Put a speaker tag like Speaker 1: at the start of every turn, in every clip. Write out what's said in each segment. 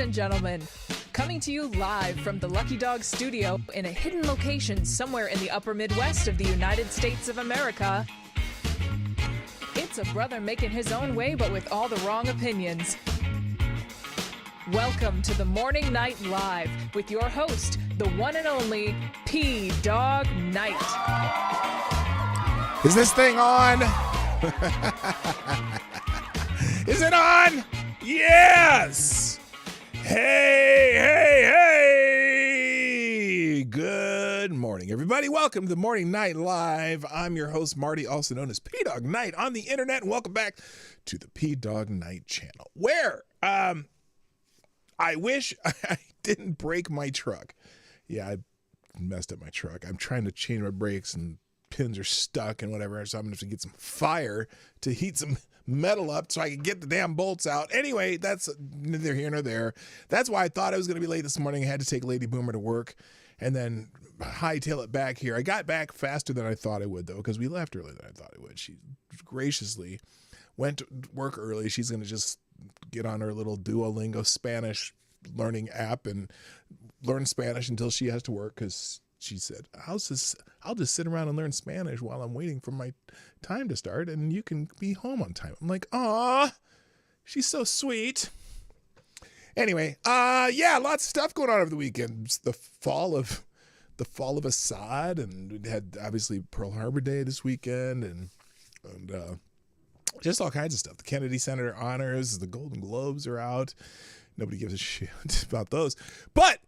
Speaker 1: and gentlemen, coming to you live from the Lucky Dog studio in a hidden location somewhere in the upper Midwest of the United States of America, it's a brother making his own way but with all the wrong opinions. Welcome to the Morning Night Live with your host, the one and only P-Dog Knight.
Speaker 2: Is this thing on? Is it on? Yes! Hey! Good morning, everybody. Welcome to the Morning Night Live. I'm your host, Marty, also known as P-Dog Knight on the internet, and welcome back to the P-Dog Knight channel, where I wish I didn't break my truck. Yeah, I messed up my truck. I'm trying to change my brakes and pins are stuck and whatever, so I'm gonna have to get some fire to heat some metal up so I can get the damn bolts out. Anyway, that's neither here nor there. That's why I thought I was gonna be late this morning. I had to take Lady Boomer to work and then hightail it back here. I got back faster than I thought I would, though, because we left earlier than I thought I would. She graciously went to work early. She's gonna just get on her little Duolingo Spanish learning app and learn Spanish until she has to work, because she said, I'll just sit around and learn Spanish while I'm waiting for my time to start, and you can be home on time. I'm like, aw, she's so sweet. Anyway, yeah, lots of stuff going on over the weekend. It's the fall of Assad, and we had obviously Pearl Harbor Day this weekend, and just all kinds of stuff. The Kennedy Center honors, the Golden Globes are out. Nobody gives a shit about those, but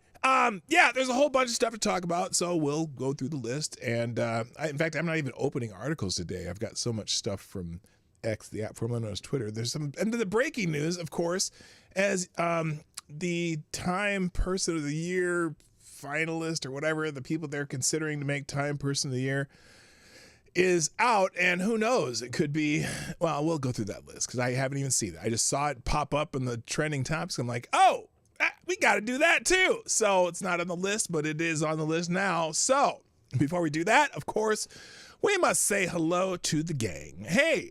Speaker 2: yeah, there's a whole bunch of stuff to talk about, so we'll go through the list. And in fact, I'm not even opening articles today. I've got so much stuff from X, the app formerly known as Twitter. There's some, and the breaking news, of course, as the Time Person of the Year finalist or whatever, the people they're considering to make Time Person of the Year is out, and who knows, it could be, well, we'll go through that list because I haven't even seen it. I just saw it pop up in the trending topics. I'm like, oh, we got to do that too. So it's not on the list, but it is on the list now. So before we do that, of course, we must say hello to the gang. Hey,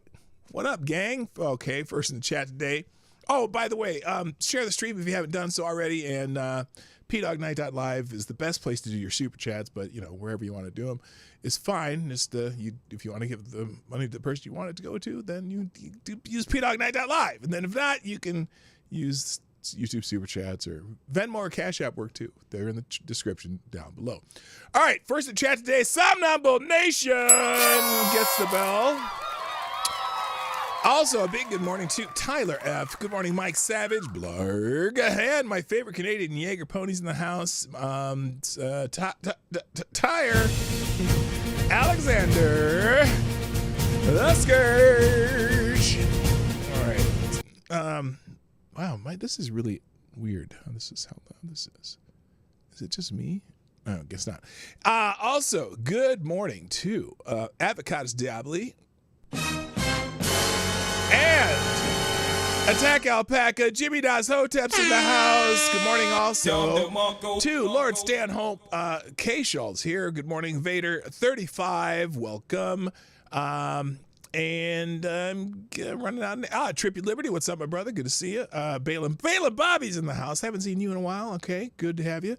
Speaker 2: what up, gang? Okay, first in the chat today. Oh, by the way, share the stream if you haven't done so already, and pdognight.live is the best place to do your super chats, but wherever you want to do them is fine. Just if you want to give the money to the person you want it to go to, then you use pdognight.live, and then if not, you can use YouTube super chats or Venmo or Cash App work too. They're in the description down below. All right, first in chat today, Somnambule Nation gets the bell. Also, a big good morning to Tyler F. Good morning, Mike Savage, Blarg, and my favorite Canadian Jaeger ponies in the house, Tyre, Alexander, the Scourge. All right. Wow, this is really weird. This is how loud this is. Is it just me? I guess not. Also, good morning to Avocados Diabli and Attack Alpaca. Jimmy Das Hotep's in the house. Good morning also to Lord Stanhope. K. Schultz here. Good morning, Vader 35. Welcome. And I'm running out. Trippy Liberty, what's up, my brother? Good to see you. Balin Bobby's in the house. Haven't seen you in a while. Okay, good to have you.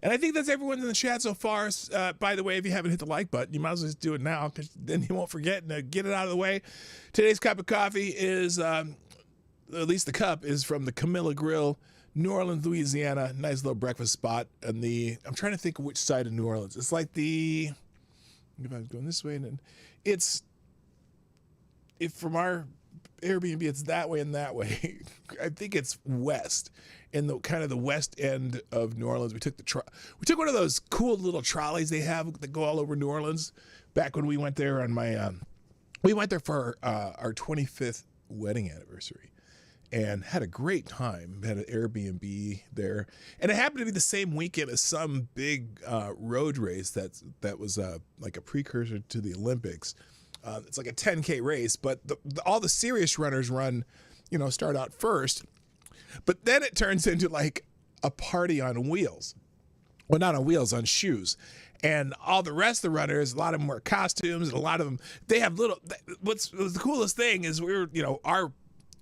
Speaker 2: And I think that's everyone in the chat so far. By the way, if you haven't hit the like button, you might as well just do it now, because then you won't forget, and get it out of the way. Today's cup of coffee is, at least the cup, is from the Camilla Grill, New Orleans, Louisiana. Nice little breakfast spot. And I'm trying to think of which side of New Orleans. It's like if I was going this way, and then it's, if from our Airbnb it's that way and that way. I think it's west, in the kind of the west end of New Orleans. We took one of those cool little trolleys they have that go all over New Orleans. Back when we went there on we went there for our 25th wedding anniversary, and had a great time. Had an Airbnb there, and it happened to be the same weekend as some big road race that was like a precursor to the Olympics. It's like a 10K race, but all the serious runners start out first, but then it turns into like a party on wheels. Well, not on wheels, on shoes. And all the rest of the runners, a lot of them wear costumes, and a lot of them, they have what's the coolest thing is our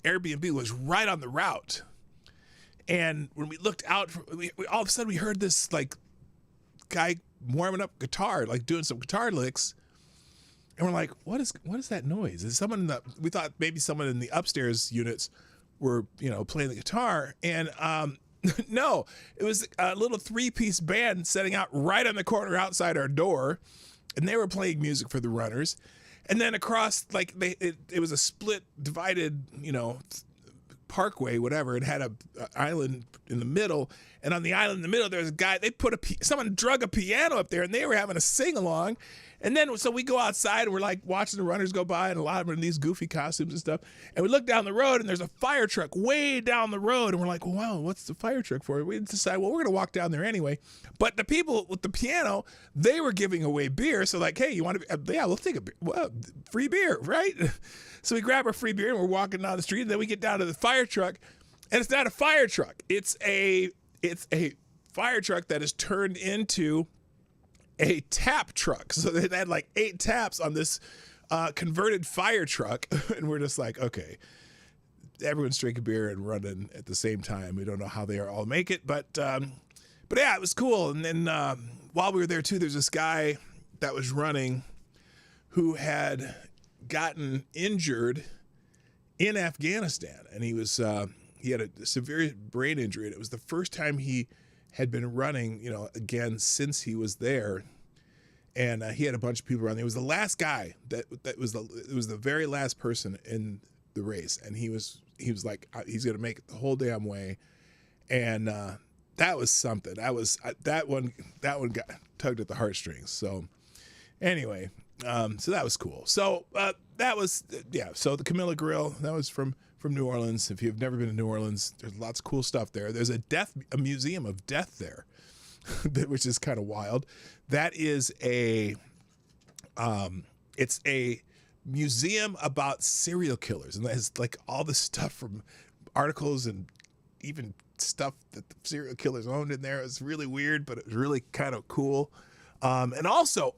Speaker 2: Airbnb was right on the route. And when we looked out, we all of a sudden we heard this like guy warming up guitar, like doing some guitar licks. And we're like, what is that noise? Is someone we thought maybe someone in the upstairs units were, playing the guitar. And no, it was a little 3-piece band setting out right on the corner outside our door. And they were playing music for the runners. And then across, like, it was a split, divided, parkway, whatever. It had a island in the middle. And on the island in the middle, there was a guy, someone drug a piano up there, and they were having a sing-along. And then, so we go outside, and we're like watching the runners go by, and a lot of them are in these goofy costumes and stuff. And we look down the road, and there's a fire truck way down the road. And we're like, wow, what's the fire truck for? We decide, well, we're going to walk down there anyway. But the people with the piano, they were giving away beer. So like, hey, you want to, yeah, we'll take a beer. Well, free beer, right? So we grab our free beer, and we're walking down the street. And then we get down to the fire truck, and it's not a fire truck. It's a fire truck that is turned into a tap truck. So they had like 8 taps on this converted fire truck. And we're just like, okay, everyone's drinking beer and running at the same time. We don't know how they all make it, but yeah, it was cool. And then while we were there too, there's this guy that was running who had gotten injured in Afghanistan. And he had a severe brain injury. And it was the first time he had been running, again, since he was there. And he had a bunch of people around. He was the last guy it was the very last person in the race. And he was like, he's going to make it the whole damn way. And that was something. That one got tugged at the heartstrings. So anyway, so that was cool. So that was, yeah. So the Camilla Grill, that was from New Orleans. If you've never been to New Orleans, there's lots of cool stuff there. There's a museum of death there, which is kind of wild. That is it's a museum about serial killers, and there's like all the stuff from articles and even stuff that the serial killers owned in there. It's really weird, but it was really kind of cool. And also,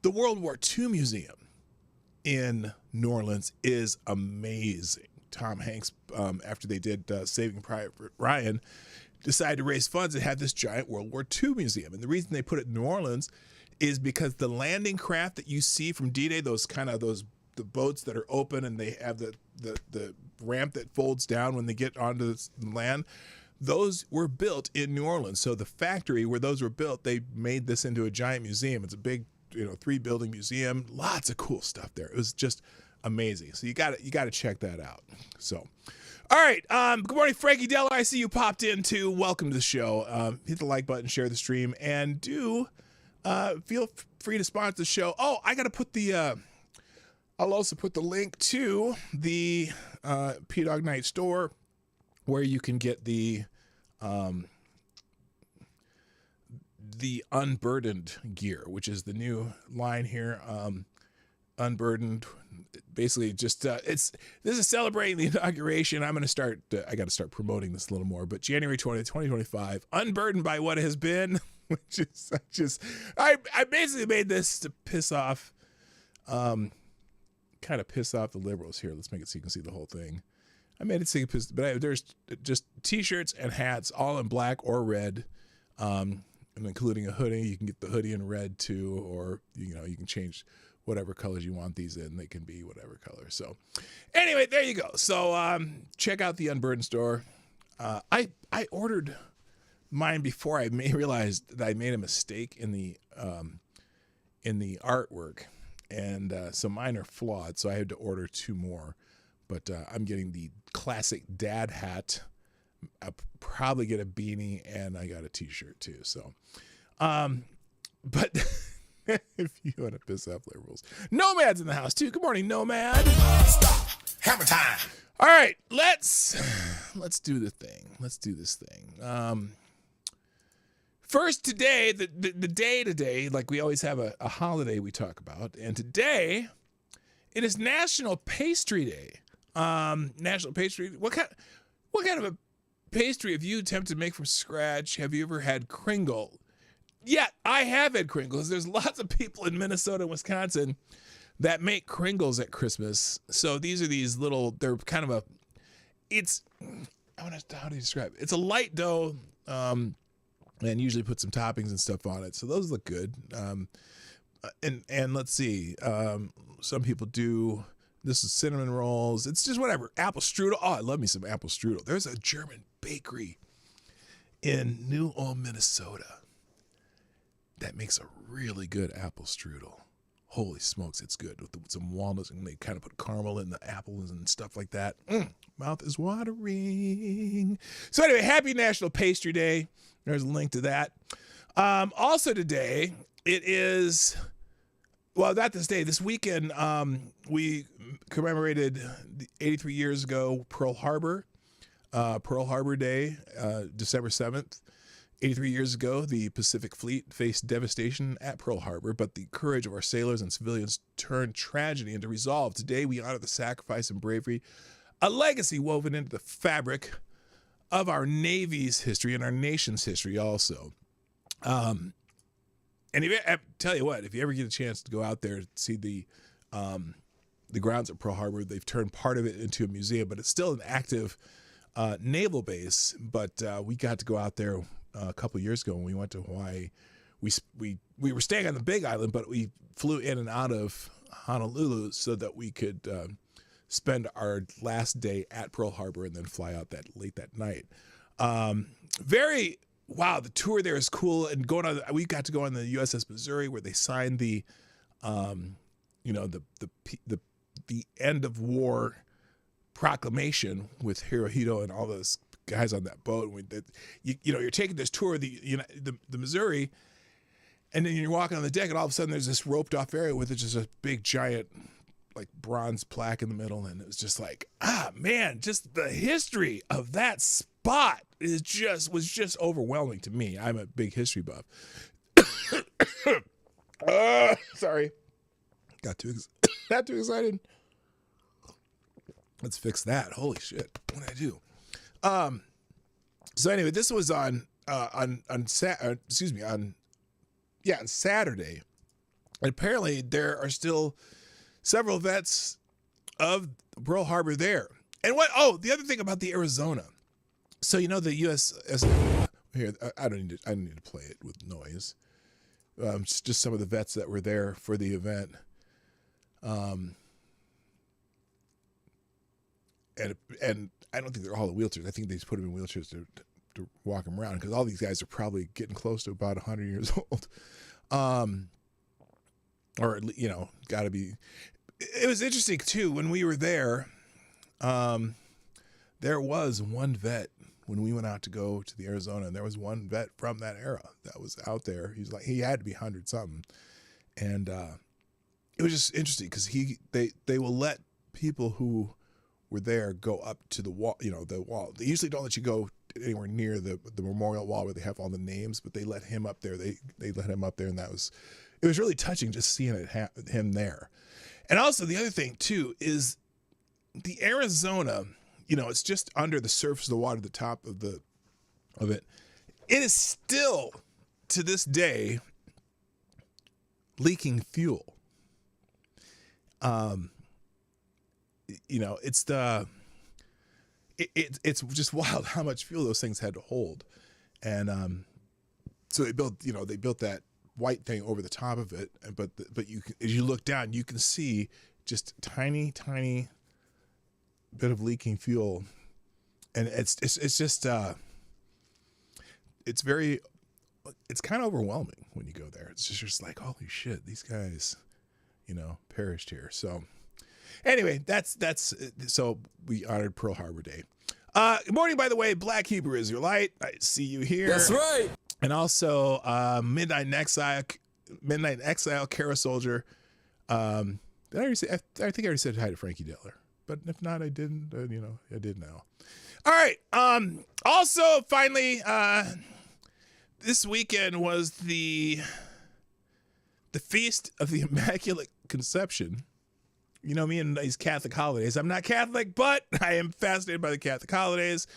Speaker 2: the World War II Museum in New Orleans is amazing. Tom Hanks, after they did Saving Private Ryan, decided to raise funds and have this giant World War II museum. And the reason they put it in New Orleans is because the landing craft that you see from D-Day, the boats that are open and they have the ramp that folds down when they get onto the land, those were built in New Orleans. So the factory where those were built, they made this into a giant museum. It's a big 3-building museum. Lots of cool stuff there. It was just amazing. So you got to check that out. So, all right. Good morning, Frankie Della. I see you popped in too. Welcome to the show. Hit the like button, share the stream, and do feel free to sponsor the show. Oh, I got to put I'll also put the link to the P-Dog Night store where you can get the Unburdened gear, which is the new line here. Unburdened, basically just this is celebrating the inauguration. I'm going to start I got to start promoting this a little more, but January 20th, 2025, unburdened by what has been, which is I basically made this to piss off the liberals here. Let's make it so you can see the whole thing. I made it so you can piss, but there's just t-shirts and hats all in black or red, and including a hoodie. You can get the hoodie in red too, or you can change whatever colors you want these in. They can be whatever color. So anyway, there you go. So check out the Unburdened store. I ordered mine before I realized that I made a mistake in the artwork, and so mine are flawed. So I had to order 2 more. But I'm getting the classic dad hat. I'll probably get a beanie, and I got a t-shirt too. So, but if you want to piss off liberals, Nomad's in the house too. Good morning, Nomad.
Speaker 3: Stop. Hammer time.
Speaker 2: All right, let's do the thing. Let's do this thing. First, today, the day today, like we always have a holiday we talk about, and today it is National Pastry Day. National Pastry. What kind of a pastry have you attempted to make from scratch? Have you ever had Kringle? Yeah, I have had Kringles. There's lots of people in Minnesota and Wisconsin that make Kringles at Christmas. So these are these little, they're kind of it's how do you describe it? It's a light dough, and usually put some toppings and stuff on it. So those look good. And let's see, some people do. This is cinnamon rolls. It's just whatever. Apple strudel. Oh, I love me some apple strudel. There's a German bakery in New Ulm, Minnesota that makes a really good apple strudel. Holy smokes, it's good with some walnuts, and they kind of put caramel in the apples and stuff like that. Mouth is watering. So anyway, happy National Pastry Day. There's a link to that. Also today, it is, well, not this day, this weekend, we commemorated 83 years ago Pearl Harbor Day, December 7th. 83 years ago, the Pacific Fleet faced devastation at Pearl Harbor, but the courage of our sailors and civilians turned tragedy into resolve. Today, we honor the sacrifice and bravery, a legacy woven into the fabric of our Navy's history and our nation's history also. And I tell you what, if you ever get a chance to go out there and see the grounds at Pearl Harbor, they've turned part of it into a museum, but it's still an active naval base. But we got to go out there a couple of years ago when we went to Hawaii. We were staying on the Big Island, but we flew in and out of Honolulu so that we could spend our last day at Pearl Harbor and then fly out late that night. Wow, the tour there is cool. And we got to go on the USS Missouri where they signed the end of war proclamation with Hirohito and all those guys on that boat. You're taking this tour of the Missouri, and then you're walking on the deck, and all of a sudden there's this roped off area with just a big giant like bronze plaque in the middle, and it was just like, man, just the history of that spot was just overwhelming to me. I'm a big history buff. Sorry, got too excited. Let's fix that. Holy shit, what did I do? So anyway, this was on Saturday, and apparently there are still several vets of Pearl Harbor there. And the other thing about the Arizona. So, the USS here, I don't need to play it with noise. Just some of the vets that were there for the event. And I don't think they're all in wheelchairs. I think they just put them in wheelchairs to walk them around, because all these guys are probably getting close to about 100 years old. Or, got to be. It was interesting, too, when we were there, there was one vet when we went out to go to the Arizona, and there was one vet from that era that was out there. He had to be 100-something. And it was just interesting because they will let people who were there go up to the wall, the wall. They usually don't let you go anywhere near the memorial wall where they have all the names, but they let him up there. They let him up there, and it was really touching just seeing him there. And also the other thing too is the Arizona, it's just under the surface of the water, the top of it. It is still to this day leaking fuel. It's just wild how much fuel those things had to hold. And so they built that white thing over the top of it, but as you look down, you can see just tiny bit of leaking fuel, and it's just it's kind of overwhelming when you go there. It's just like, holy shit, these guys perished here. So anyway, that's so we honored Pearl Harbor Day. Good morning, by the way, Black Hebrew Israelite. I see you here.
Speaker 4: That's right.
Speaker 2: And also Midnight in Exile, Kara Soldier. Did I already say? I think I already said hi to Frankie Diller. But if not, I didn't. I did now. All right. Also, finally, this weekend was the Feast of the Immaculate Conception. Me and these Catholic holidays. I'm not Catholic, but I am fascinated by the Catholic holidays.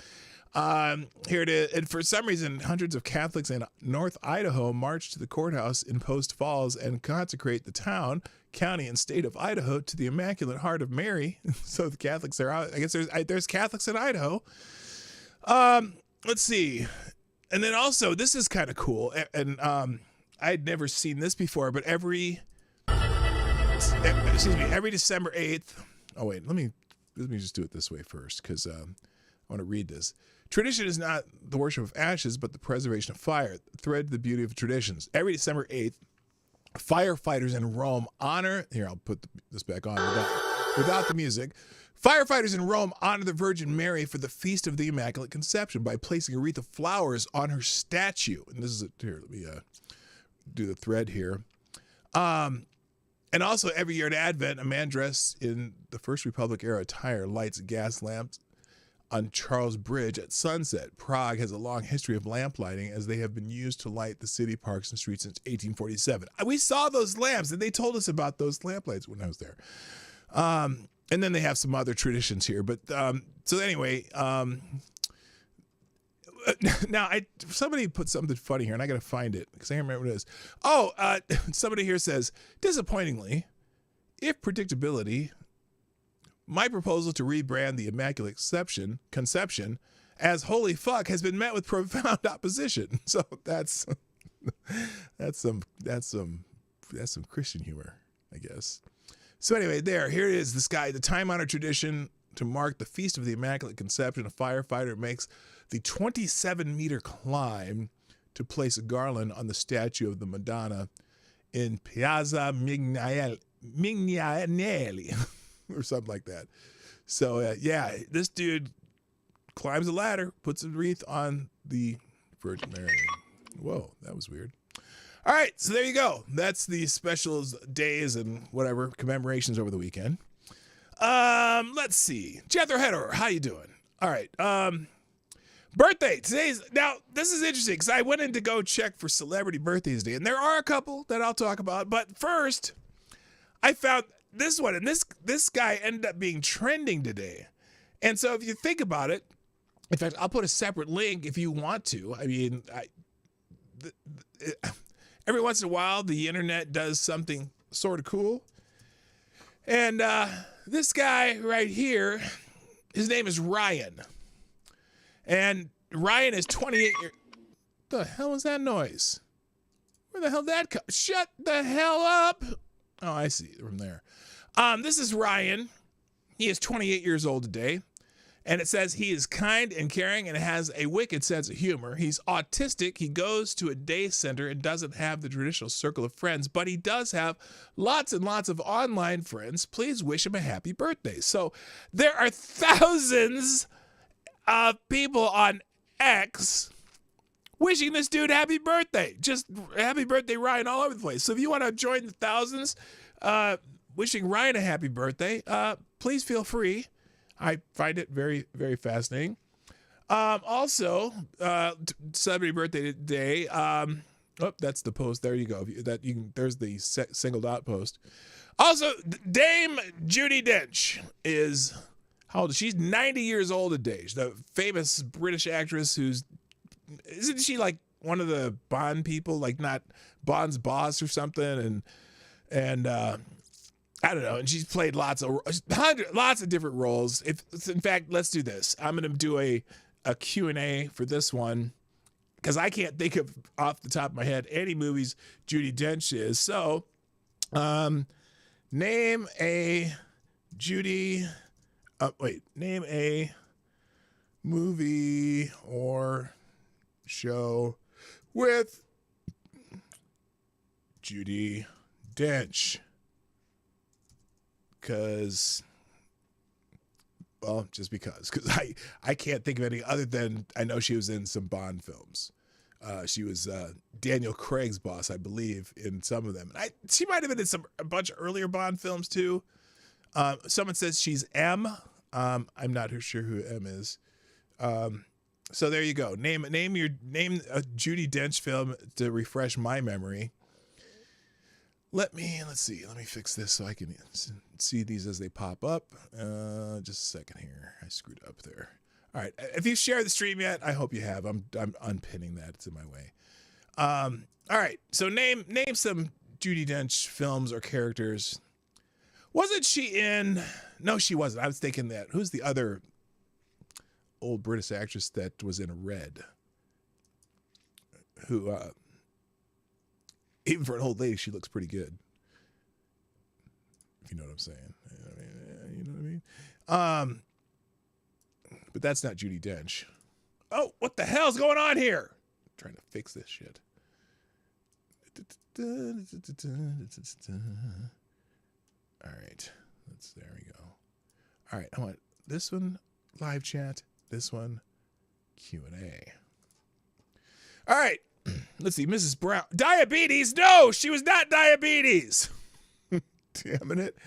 Speaker 2: Here it is. And for some reason, hundreds of Catholics in North Idaho marched to the courthouse in Post Falls and consecrate the town, county, and state of Idaho to the Immaculate Heart of Mary. So the Catholics are out. I guess there's Catholics in Idaho. Let's see. And then also, this is kind of cool. And I'd never seen this before, but every December 8th. Oh, wait, let me just do it this way first, because I want to read this. Tradition is not the worship of ashes, but the preservation of fire. Thread the beauty of traditions. Every December 8th, firefighters in Rome honor. Here, I'll put this back on without the music. Firefighters in Rome honor the Virgin Mary for the Feast of the Immaculate Conception by placing a wreath of flowers on her statue. And this is here. Let me do the thread here. And also, every year at Advent, a man dressed in the First Republic era attire lights gas lamps on Charles Bridge at sunset. Prague has a long history of lamp lighting, as they have been used to light the city parks and streets since 1847. We saw those lamps, and they told us about those lamp lights when I was there. And then they have some other traditions here. But so anyway, now somebody put something funny here, and I got to find it because I can't remember what it is. Oh, somebody here says, disappointingly, if predictability, my proposal to rebrand the Immaculate Conception as holy fuck has been met with profound opposition. So that's some Christian humor, I guess. So anyway, here it is. This guy, the time-honored tradition to mark the Feast of the Immaculate Conception, a firefighter makes the 27-meter climb to place a garland on the statue of the Madonna in Piazza Mignanelli or something like that. So this dude climbs a ladder, puts a wreath on the Virgin Mary. Whoa, that was weird. All right, so there you go. That's the specials, days, and whatever commemorations over the weekend. Let's see. Jethro Heder, how you doing? All right. Birthday. Now, this is interesting because I went in to go check for celebrity birthdays today, and there are a couple that I'll talk about. But first, I found this one, and this guy ended up being trending today. And so if you think about it, in fact, I'll put a separate link if you want to. I mean, every once in a while, the internet does something sort of cool. And this guy right here, his name is Ryan. And Ryan is 28 years. What the hell was that noise? Where the hell did that come? Shut the hell up. Oh, I see from there. This is Ryan. He is 28 years old today. And it says he is kind and caring and has a wicked sense of humor. He's autistic. He goes to a day center and doesn't have the traditional circle of friends, but he does have lots and lots of online friends. Please wish him a happy birthday. So there are thousands of people on X wishing this dude happy birthday. Just happy birthday, Ryan, all over the place. So if you want to join the thousands wishing Ryan a happy birthday, please feel free. I find it very, very fascinating. Also, celebrity birthday today. That's the post. There you go. There's the singled out post. Also, Dame Judi Dench is how old? She's 90 years old today. She's the famous British actress isn't she like one of the Bond people, like not Bond's boss or something, and I don't know, and she's played lots of different roles. In fact, let's do this. I'm going to do a Q&A for this one because I can't think of off the top of my head any movies Judi Dench is. So, name a movie or show with Judi Dench. Because I can't think of any other than I know she was in some Bond films. She was Daniel Craig's boss, I believe, in some of them. She might have been in a bunch of earlier Bond films too. Someone says she's M. I'm not sure who M is. So there you go. Name a Judi Dench film to refresh my memory. Let's see. Let me fix this so I can see these as they pop up. Just a second here. I screwed up there. All right. If you've shared the stream yet, I hope you have. I'm unpinning that. It's in my way. All right. So name some Judi Dench films or characters. Wasn't she in? No, she wasn't. I was thinking that. Who's the other? old British actress that was in Red, who, even for an old lady, she looks pretty good. If you know what I'm saying. You know what I mean? But that's not Judi Dench. Oh, what the hell's going on here? I'm trying to fix this shit. All right. There we go. All right. I want this one, live chat. This one, Q&A. All right. Let's see. Mrs. Brown. Diabetes? No, she was not diabetes. Damn it.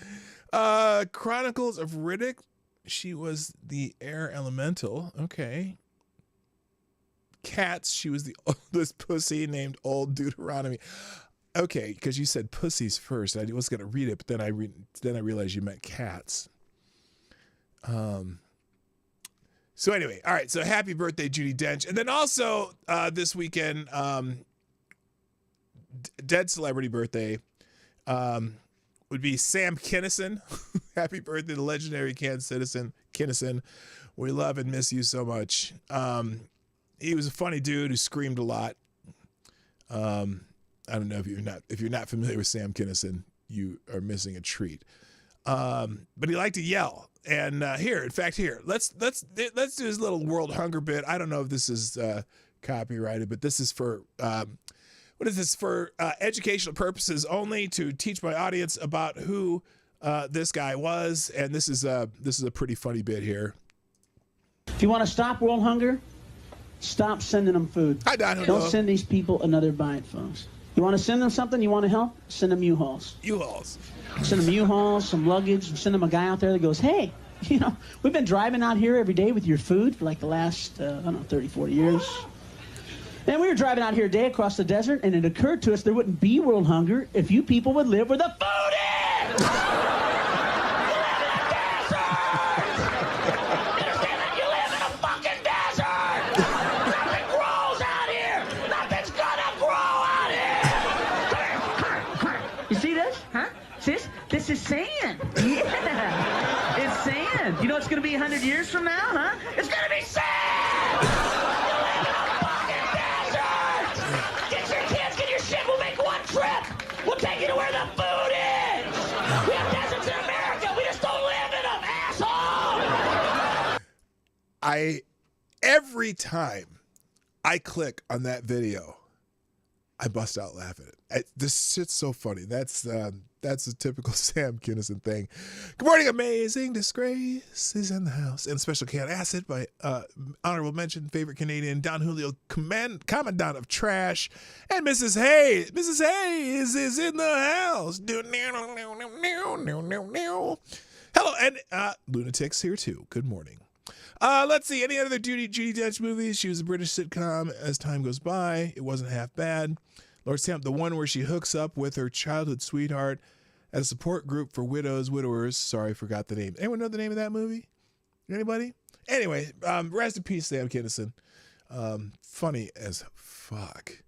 Speaker 2: Chronicles of Riddick. She was the air elemental. Okay. Cats. She was the oldest pussy named Old Deuteronomy. Okay, because you said pussies first. I was going to read it, but then I realized you meant cats. So anyway, all right. So happy birthday, Judi Dench. And then also this weekend, dead celebrity birthday would be Sam Kinison. Happy birthday to legendary Kansas citizen Kinison. We love and miss you so much. He was a funny dude who screamed a lot. I don't know if you're not familiar with Sam Kinison, you are missing a treat. But he liked to yell. And let's do his little world hunger bit. I don't know if this is copyrighted, but this is for educational purposes only, to teach my audience about who this guy was. And this is a pretty funny bit here.
Speaker 4: If you want to stop world hunger, stop sending them food. Don't send these people another bite, folks. You want to send them something? You want to help? Send them U-Hauls.
Speaker 2: U-Hauls.
Speaker 4: Send them U-Hauls, some luggage. Send them a guy out there that goes, hey, we've been driving out here every day with your food for like the last, 30, 40 years. And we were driving out here a day across the desert, and it occurred to us there wouldn't be world hunger if you people would live where the food is! This is sand. Yeah. It's sand. You know it's going to be 100 years from now, huh? It's going to be sand! You live in a fucking desert! Get your kids, get your shit. We'll make one trip. We'll take you to where the food is. We have deserts in America. We just don't live in them, asshole!
Speaker 2: Every time I click on that video, I bust out laughing. This shit's so funny. That's a typical Sam Kinison thing. Good morning, amazing disgrace is in the house. And special can acid by honorable mention, favorite Canadian, Don Julio, commandant of trash, and Mrs. Hayes. Mrs. Hayes is in the house. Hello, and Lunatics here too. Good morning. Let's see, any other Judi Dench movies? She was a British sitcom. As time goes by, it wasn't half bad. Lord Stamp, the one where she hooks up with her childhood sweetheart at a support group for widowers. Sorry, forgot the name. Anyone know the name of that movie? Anybody? Anyway, rest in peace, Sam Kinison. Funny as fuck.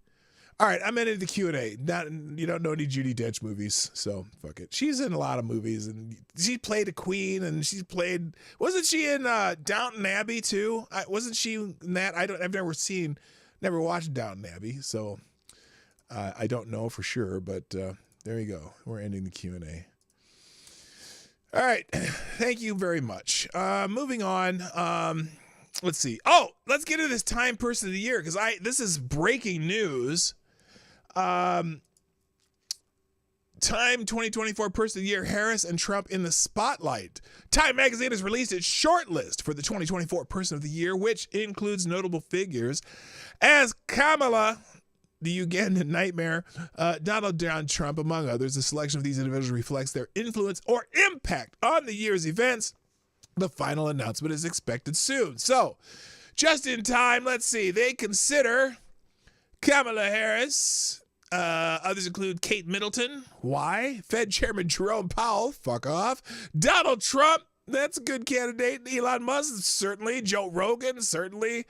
Speaker 2: All right, I'm into the Q&A. You don't know any Judi Dench movies, so fuck it. She's in a lot of movies, and she played a queen, and wasn't she in Downton Abbey too? Wasn't she in that? I've never watched Downton Abbey, so I don't know for sure, but there you go. We're ending the Q&A. All right, thank you very much. Moving on. Let's see. Oh, let's get into this Time Person of the Year, because this is breaking news. Time 2024 Person of the Year, Harris and Trump in the spotlight. Time magazine has released its shortlist for the 2024 Person of the Year, which includes notable figures as Kamala, the Ugandan nightmare, Donald John Trump, among others. The selection of these individuals reflects their influence or impact on the year's events. The final announcement is expected soon. So, just in time, let's see. They consider Kamala Harris. Others include Kate Middleton. Why? Fed Chairman Jerome Powell. Fuck off. Donald Trump. That's a good candidate. Elon Musk, certainly. Joe Rogan, certainly.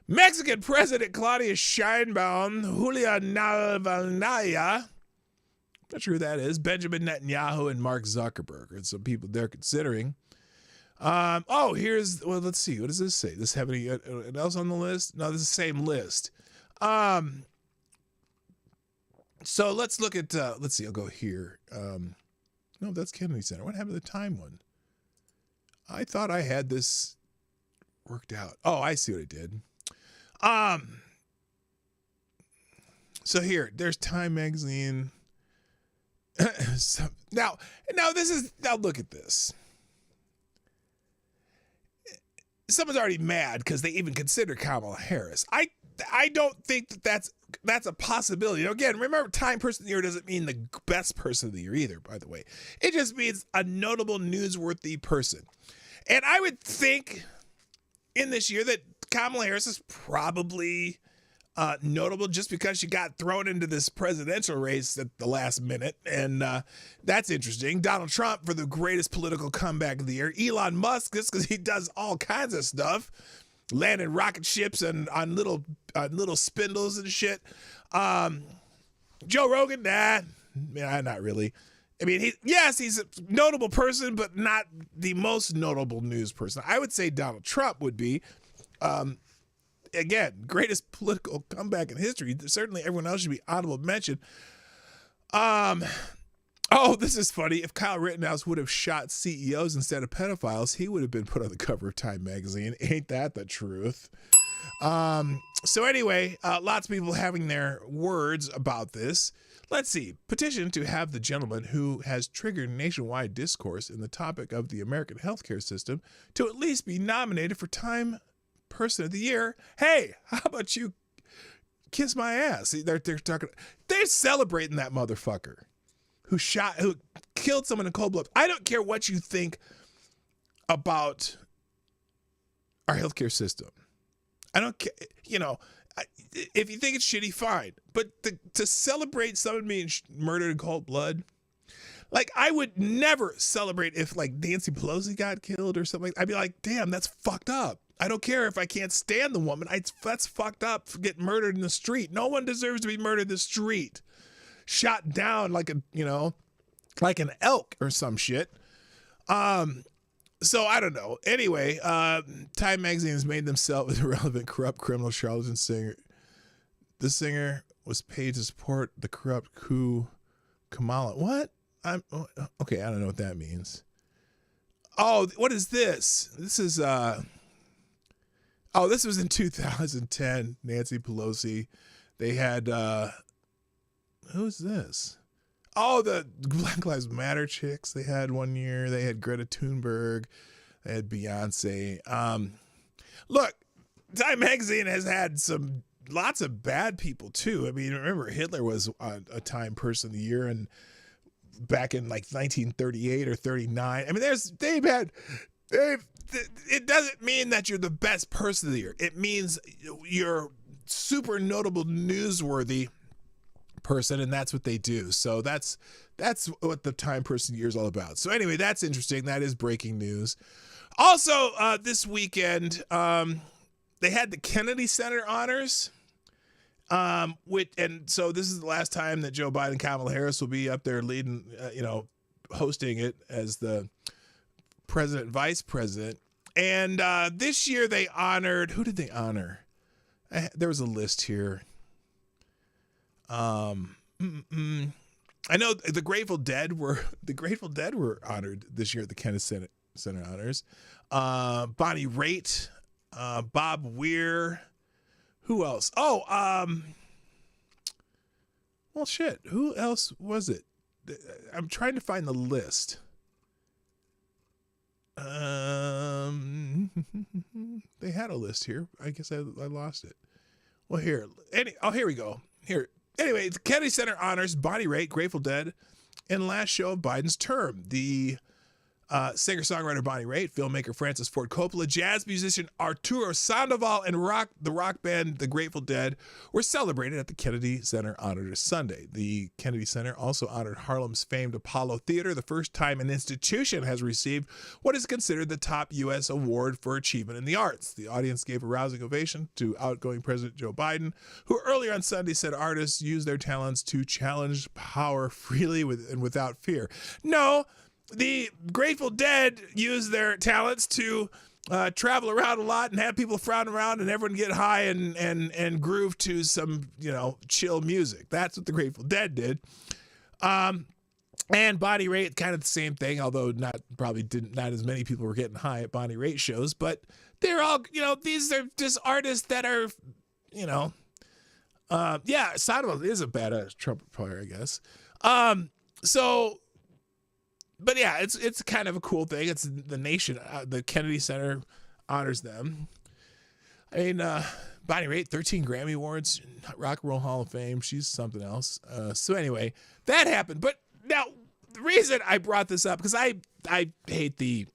Speaker 2: Mexican President Claudia Sheinbaum. Julia Navalnaya. Not sure who that is. Benjamin Netanyahu and Mark Zuckerberg are some people they're considering. Let's see. What does this say? Does this have anything else on the list? No, this is the same list. So let's look at, let's see, I'll go here. No, that's Kennedy Center. What happened to the time one? I thought I had this worked out. Oh, I see what I did. So here, there's Time Magazine. Now look at this. Someone's already mad because they even consider Kamala Harris. I don't think that's a possibility. Now, again, remember, Time Person of the Year doesn't mean the best person of the year either, by the way. It just means a notable, newsworthy person. And I would think in this year that Kamala Harris is probably notable just because she got thrown into this presidential race at the last minute. And that's interesting. Donald Trump for the greatest political comeback of the year. Elon Musk, just because he does all kinds of stuff. Landing rocket ships and on little spindles and shit. Joe Rogan, not really. I mean, he's a notable person, but not the most notable news person. I would say Donald Trump would be, again, greatest political comeback in history. Certainly everyone else should be honorable mention. Oh, this is funny. If Kyle Rittenhouse would have shot CEOs instead of pedophiles, he would have been put on the cover of Time Magazine. Ain't that the truth? So anyway, lots of people having their words about this. Let's see. Petition to have the gentleman who has triggered nationwide discourse in the topic of the American healthcare system to at least be nominated for Time Person of the Year. Hey, how about you kiss my ass? They're celebrating that motherfucker who killed someone in cold blood. I don't care what you think about our healthcare system. I don't care, if you think it's shitty, fine. But to celebrate someone being murdered in cold blood, like, I would never celebrate if, like, Nancy Pelosi got killed or something. I'd be like, damn, that's fucked up. I don't care if I can't stand the woman. That's fucked up for getting murdered in the street. No one deserves to be murdered in the street. Shot down like like an elk or some shit. So I don't know. Anyway, Time Magazine has made themselves an irrelevant, corrupt, criminal, charlatan singer. The singer was paid to support the corrupt coup Kamala. What? Okay, I don't know what that means. Oh, what is this? This is this was in 2010. Nancy Pelosi. They had who's this? Oh, the Black Lives Matter chicks. They had one year. They had Greta Thunberg. They had Beyonce. Look, Time Magazine has had lots of bad people too. I mean, remember Hitler was a Time Person of the Year, and back in like 1938 or 39. I mean, it doesn't mean that you're the best person of the year. It means you're super notable, newsworthy person, and that's what they do. So that's what the Time Person of the Year is all about. So anyway, that's interesting. That is breaking news. Also, this weekend, they had the Kennedy Center honors. So this is the last time that Joe Biden and Kamala Harris will be up there leading, hosting it as the president, vice president. And this year they honored, who did they honor? There was a list here. I know the Grateful Dead were honored this year at the Kennedy Center honors. Bonnie Raitt, Bob Weir. Who else? Oh, well, shit. Who else was it? I'm trying to find the list. They had a list here. I guess I lost it. Well, here we go. Here. Anyway, the Kennedy Center honors Bonnie Raitt, Grateful Dead, in last show of Biden's term. The singer-songwriter Bonnie Raitt, filmmaker Francis Ford Coppola, jazz musician Arturo Sandoval, and the rock band The Grateful Dead were celebrated at the Kennedy Center Honors Sunday. The Kennedy Center also honored Harlem's famed Apollo Theater, the first time an institution has received what is considered the top U.S. award for achievement in the arts. The audience gave a rousing ovation to outgoing President Joe Biden, who earlier on Sunday said artists use their talents to challenge power freely and without fear. No, the Grateful Dead use their talents to travel around a lot and have people frown around and everyone get high and groove to some, chill music. That's what the Grateful Dead did. And Bonnie Raitt, kind of the same thing, although not as many people were getting high at Bonnie Raitt shows, but they're all, these are just artists that are, Sabotage is a badass trumpet player, I guess. But yeah, it's kind of a cool thing. It's the nation, the Kennedy Center honors them. I mean, Bonnie Raitt, 13 Grammy Awards, Rock and Roll Hall of Fame. She's something else. So anyway, that happened. But now the reason I brought this up, because I hate the,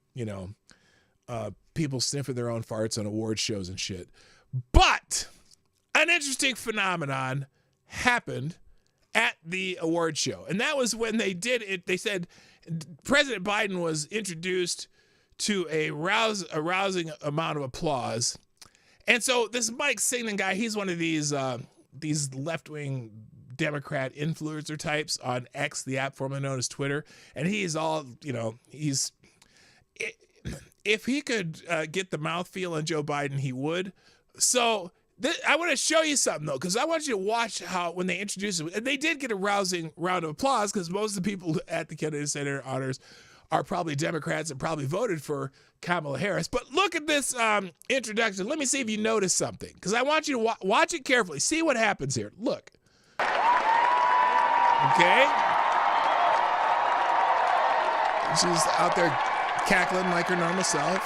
Speaker 2: people sniffing their own farts on award shows and shit. But an interesting phenomenon happened at the award show. And that was when they did it. They said President Biden was introduced to a rousing amount of applause. And so this Mike Signan guy, he's one of these left-wing Democrat influencer types on X, the app formerly known as Twitter. And he's all, if he could get the mouthfeel on Joe Biden, he would. So I want to show you something, though, because I want you to watch how when they introduced it, and they did get a rousing round of applause because most of the people at the Kennedy Center Honors are probably Democrats and probably voted for Kamala Harris. But look at this introduction. Let me see if you notice something, because I want you to watch it carefully. See what happens here. Look. Okay. She's out there cackling like her normal self.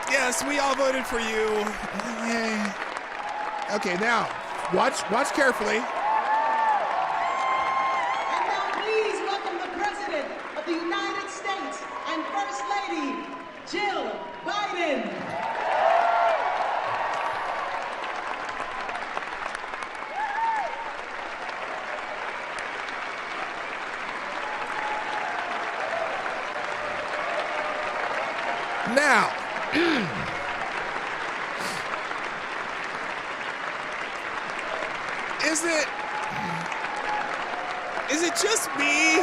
Speaker 2: Yes, we all voted for you. Yay. Okay, now, watch carefully.
Speaker 5: And now please welcome the President of the United States and First Lady, Jill Biden.
Speaker 2: Now, is it just me?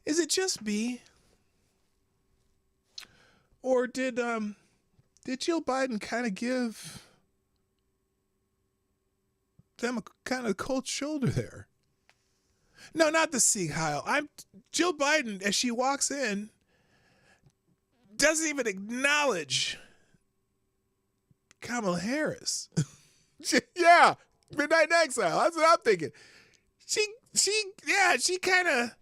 Speaker 2: Is it just me? Or did Jill Biden kind of give them a kind of cold shoulder there? No, not the Sieg Heil. Jill Biden, as she walks in, doesn't even acknowledge Kamala Harris. Yeah, Midnight in Exile. That's what I'm thinking. She kind of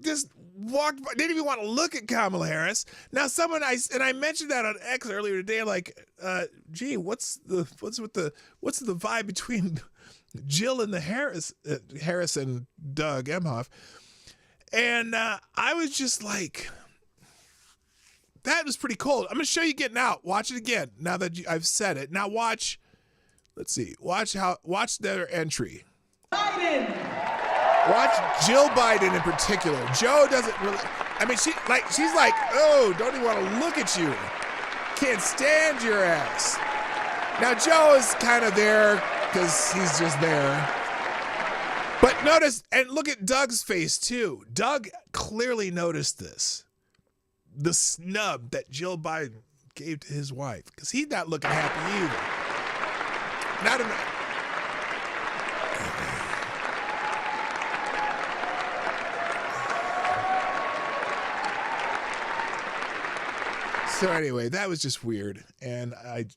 Speaker 2: just walked by, didn't even want to look at Kamala Harris. Now, I mentioned that on X earlier today. Like, gee, what's the vibe between Jill and the Harris and Doug Emhoff? And I was just like, that was pretty cold. I'm going to show you getting out. Watch it again now that I've said it. Now watch. Let's see. Watch their entry.
Speaker 5: Biden.
Speaker 2: Watch Jill Biden in particular. Joe doesn't really. I mean, she's like, oh, don't even want to look at you. Can't stand your ass. Now Joe is kind of there because he's just there. But notice, and look at Doug's face too. Doug clearly noticed this. The snub that Jill Biden gave to his wife, because he's not looking happy either. So anyway, that was just weird, and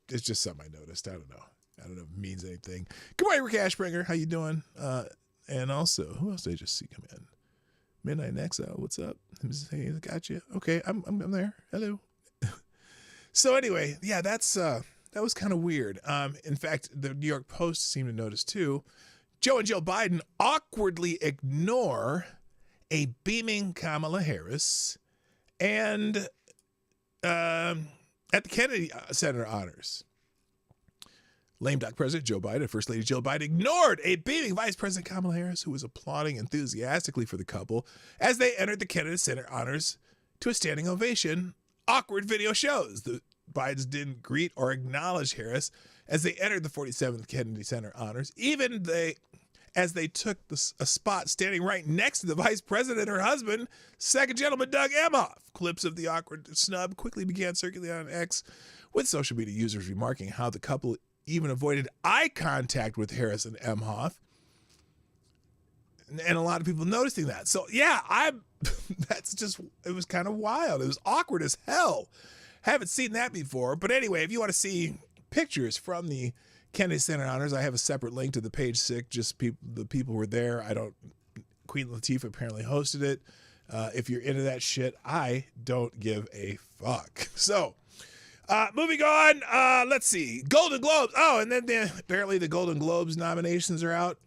Speaker 2: it's just something I noticed. I don't know if it means anything. Good morning, Rick Ashbringer. How you doing? And also, who else did I just see come in? Midnight in Exile, what's up? Hey, got you. Okay, I'm there. Hello. So anyway, yeah, that was kind of weird. In fact, the New York Post seemed to notice too. Joe and Jill Biden awkwardly ignore a beaming Kamala Harris and at the Kennedy Center Honors. Lame duck President Joe Biden and First Lady Jill Biden ignored a beaming Vice President Kamala Harris, who was applauding enthusiastically for the couple as they entered the Kennedy Center Honors to a standing ovation. Awkward video shows. The Bidens didn't greet or acknowledge Harris as they entered the 47th Kennedy Center honors, as they took a spot standing right next to the vice president, her husband, second gentleman Doug Emhoff. Clips of the awkward snub quickly began circulating on X, with social media users remarking how the couple even avoided eye contact with Harris and Emhoff. And a lot of people noticing that. So yeah, it was kind of wild. It was awkward as hell. Haven't seen that before. But anyway, if you want to see pictures from the Kennedy Center Honors, I have a separate link to the page 6. Just the people were there. Queen Latifah apparently hosted it. If you're into that shit, I don't give a fuck. So, moving on. Let's see. Golden Globes. Oh, and then apparently the Golden Globes nominations are out.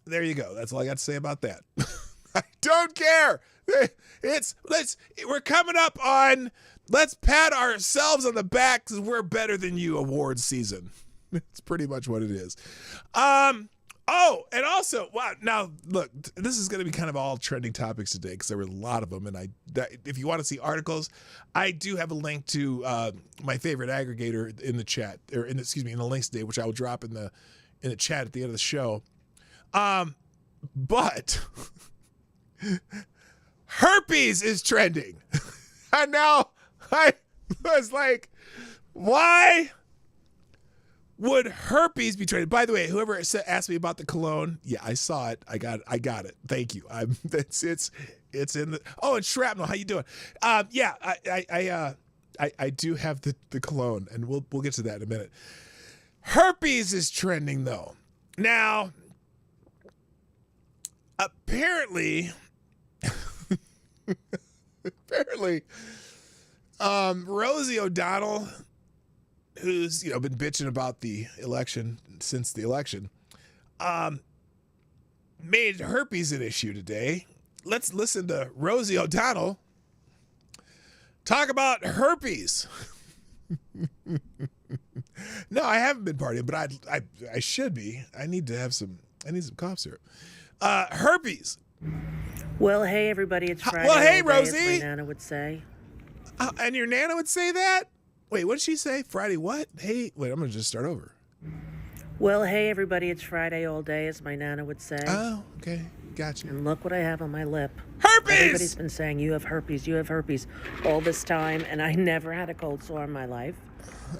Speaker 2: There you go. That's all I got to say about that. I don't care. We're coming up on let's pat ourselves on the back because we're better than you awards season. It's pretty much what it is. Oh, and also, wow. Now, look, this is going to be kind of all trending topics today because there were a lot of them. And if you want to see articles, I do have a link to my favorite aggregator in the chat, or in the links today, which I will drop in the chat at the end of the show. But herpes is trending. And now I was like, why would herpes be trending? By the way, whoever asked me about the cologne, yeah, I saw it. I got it. Thank you. It's in the. Oh, and shrapnel. How you doing? Yeah, I do have the cologne, and we'll get to that in a minute. Herpes is trending though. Now, apparently, Rosie O'Donnell, who's been bitching about the election since the election, made herpes an issue today. Let's listen to Rosie O'Donnell talk about herpes. No, I haven't been partying, but I should be. I need some cough syrup. Herpes.
Speaker 6: Well, hey everybody, it's Friday.
Speaker 2: Well, hey
Speaker 6: all day,
Speaker 2: Rosie.
Speaker 6: as my Nana would say.
Speaker 2: And your Nana would say that? Wait, what did she say? Friday what? Hey, wait, I'm going to just start over.
Speaker 6: Well, hey everybody, it's Friday all day, as my Nana would say.
Speaker 2: Oh, okay. Gotcha.
Speaker 6: And look what I have on my lip.
Speaker 2: Herpes!
Speaker 6: Everybody's been saying, you have herpes all this time, and I never had a cold sore in my life.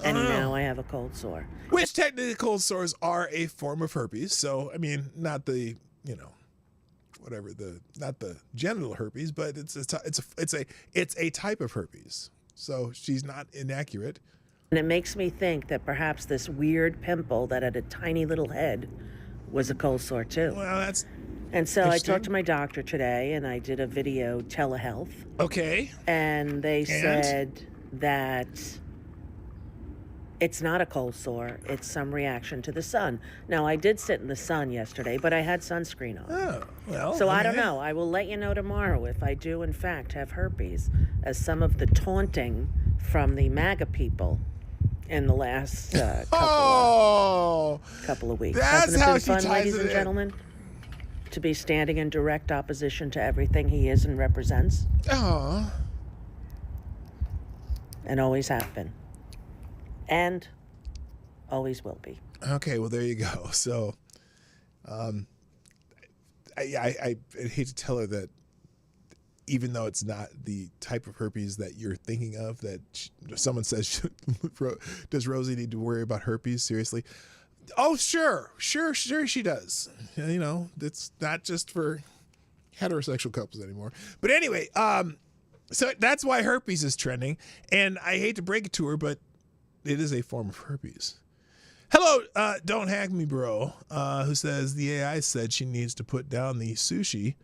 Speaker 6: And now I have a cold sore.
Speaker 2: Which technically cold sores are a form of herpes. So, I mean, not the, not the genital herpes, but it's a type of herpes. So she's not inaccurate.
Speaker 6: And it makes me think that perhaps this weird pimple that had a tiny little head was a cold sore too.
Speaker 2: Well,
Speaker 6: And so I talked to my doctor today, and I did a video telehealth.
Speaker 2: Okay.
Speaker 6: And they said that it's not a cold sore. It's some reaction to the sun. Now, I did sit in the sun yesterday, but I had sunscreen on.
Speaker 2: Oh, well.
Speaker 6: So I don't know. I will let you know tomorrow if I do, in fact, have herpes, as some of the taunting from the MAGA people in the last couple of weeks.
Speaker 2: That's
Speaker 6: Hasn't it
Speaker 2: how
Speaker 6: been
Speaker 2: she
Speaker 6: fun,
Speaker 2: ties
Speaker 6: ladies
Speaker 2: it
Speaker 6: and
Speaker 2: in.
Speaker 6: gentlemen, to be standing in direct opposition to everything he is and represents?
Speaker 2: Oh.
Speaker 6: And always have been. And always will be.
Speaker 2: Okay, well, there you go. So, I hate to tell her that even though it's not the type of herpes that you're thinking of, that someone says, does Rosie need to worry about herpes? Seriously? Oh, sure she does. It's not just for heterosexual couples anymore. But anyway, so that's why herpes is trending. And I hate to break it to her, but it is a form of herpes. Hello, Don't Hack Me Bro, who says the AI said she needs to put down the sushi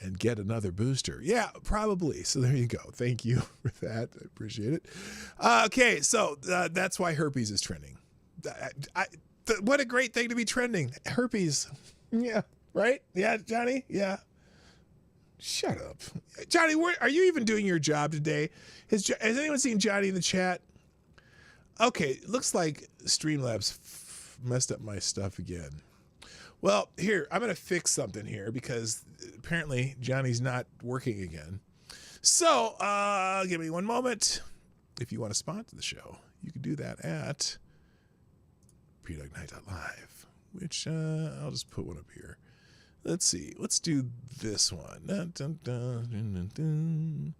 Speaker 2: and get another booster. Yeah, probably. So there you go. Thank you for that. I appreciate it. Okay, so that's why herpes is trending. What a great thing to be trending. Herpes. Yeah, right? Yeah, Johnny? Yeah. Shut up. Johnny, are you even doing your job today? Has anyone seen Johnny in the chat? Okay, looks like Streamlabs messed up my stuff again. Well, here, I'm going to fix something here because apparently Johnny's not working again. So, give me one moment. If you want to sponsor the show, you can do that at PreDogNight.live, which I'll just put one up here. Let's see. Let's do this one. Dun, dun, dun, dun, dun, dun.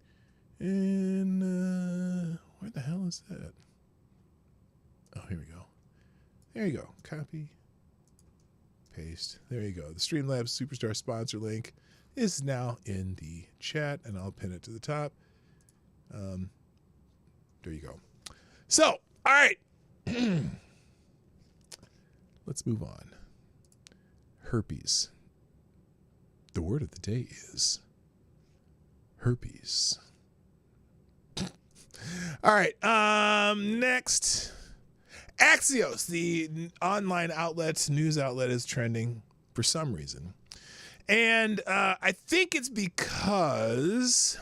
Speaker 2: And where the hell is that? Oh, here we go. There you go. Copy. Paste. There you go. The Streamlabs Superstar sponsor link is now in the chat, and I'll pin it to the top. There you go. So, all right. Let's move on. Herpes. The word of the day is herpes. All right. Next. Axios, the online outlet, news outlet, is trending for some reason. And I think it's because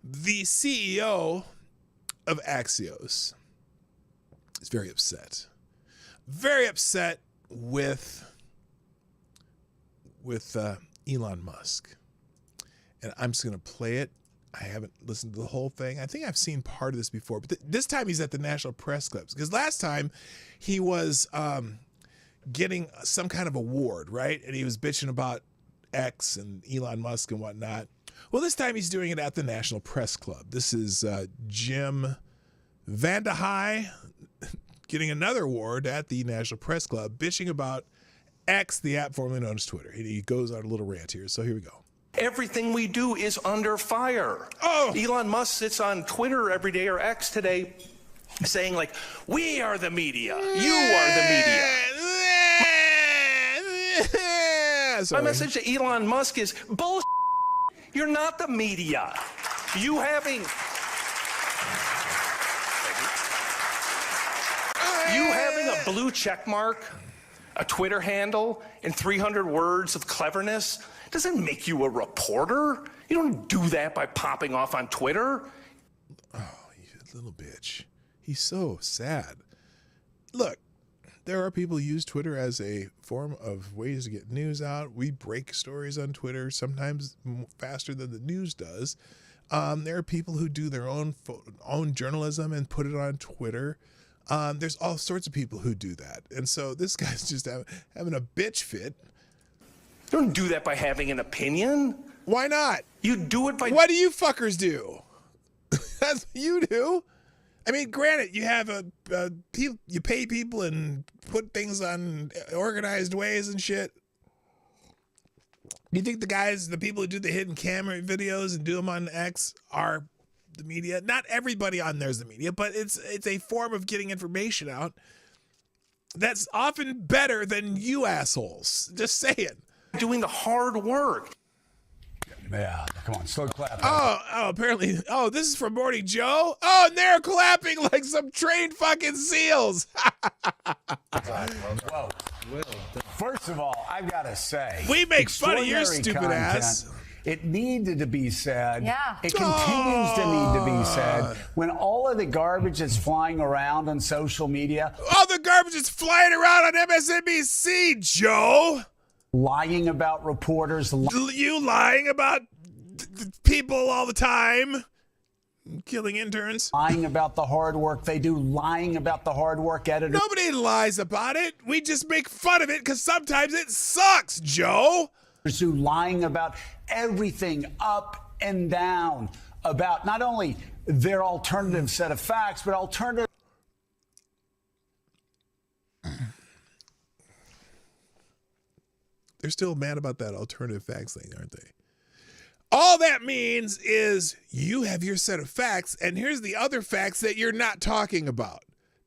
Speaker 2: the CEO of Axios is very upset. Very upset with Elon Musk. And I'm just going to play it. I haven't listened to the whole thing. I think I've seen part of this before, but this time he's at the National Press Club, because last time he was getting some kind of award, right? And he was bitching about X and Elon Musk and whatnot. Well, this time he's doing it at the National Press Club. This is Jim Vandehei getting another award at the National Press Club, bitching about X, the app formerly known as Twitter. He goes on a little rant here, so here we go.
Speaker 7: Everything we do is under fire.
Speaker 2: Oh.
Speaker 7: Elon Musk sits on Twitter every day, or X today, saying like, we are the media. You are the media. My message to Elon Musk is, bullshit. You're not the media. You having a blue check mark, a Twitter handle, and 300 words of cleverness doesn't make you a reporter. You don't do that by popping off on Twitter.
Speaker 2: Oh, you little bitch. He's so sad. Look, there are people who use Twitter as a form of ways to get news out. We break stories on Twitter, sometimes faster than the news does. There are people who do their own journalism and put it on Twitter. There's all sorts of people who do that. And so this guy's just having a bitch fit.
Speaker 7: You don't do that by having an opinion.
Speaker 2: Why not?
Speaker 7: You do it by...
Speaker 2: What do you fuckers do? That's what you do. I mean, granted, you have you pay people and put things on organized ways and shit. Do you think the people who do the hidden camera videos and do them on X are the media? Not everybody on there is the media, but it's a form of getting information out that's often better than you assholes. Just saying.
Speaker 7: Doing the hard work.
Speaker 8: Yeah, come on, slow clap.
Speaker 2: Oh, apparently. Oh, this is from Morning Joe? Oh, and they're clapping like some trained fucking seals.
Speaker 8: Whoa. First of all, I've got to say,
Speaker 2: we make fun of your stupid
Speaker 8: content,
Speaker 2: ass.
Speaker 8: It needed to be said.
Speaker 9: Yeah.
Speaker 8: It continues to need to be said. When all of the garbage is flying around on social media.
Speaker 2: All the garbage is flying around on MSNBC, Joe.
Speaker 8: Lying about reporters.
Speaker 2: You lying about people all the time. Killing interns.
Speaker 8: Lying about the hard work they do. Lying about the hard work editors.
Speaker 2: Nobody lies about it. We just make fun of it because sometimes it sucks, Joe.
Speaker 8: Who lying about everything up and down about not only their alternative set of facts, but alternative.
Speaker 2: They're still mad about that alternative facts thing, aren't they? All that means is you have your set of facts, and here's the other facts that you're not talking about.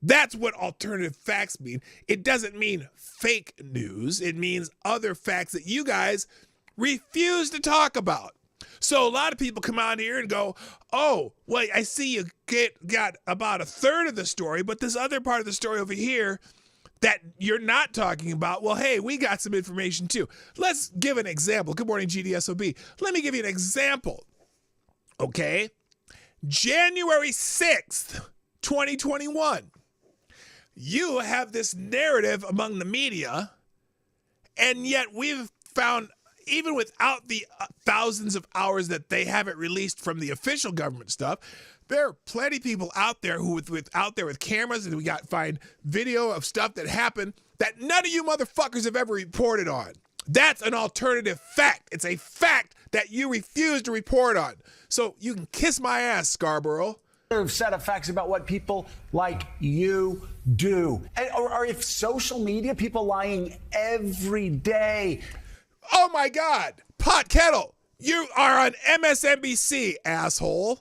Speaker 2: That's what alternative facts mean. It doesn't mean fake news. It means other facts that you guys refuse to talk about. So a lot of people come out here and go, oh, well, I see you got about a third of the story, but this other part of the story over here that you're not talking about, well, hey, we got some information too. Let's give an example. Good morning, GDSOB. Let me give you an example. Okay. January 6th, 2021. You have this narrative among the media, and yet we've found even without the thousands of hours that they haven't released from the official government stuff, there are plenty of people out there who out there with cameras, and we got find video of stuff that happened that none of you motherfuckers have ever reported on. That's an alternative fact. It's a fact that you refuse to report on. So you can kiss my ass, Scarborough.
Speaker 8: Set of facts about what people like you do. Or if social media, people lying every day.
Speaker 2: Oh my God, Pot Kettle, you are on MSNBC, asshole.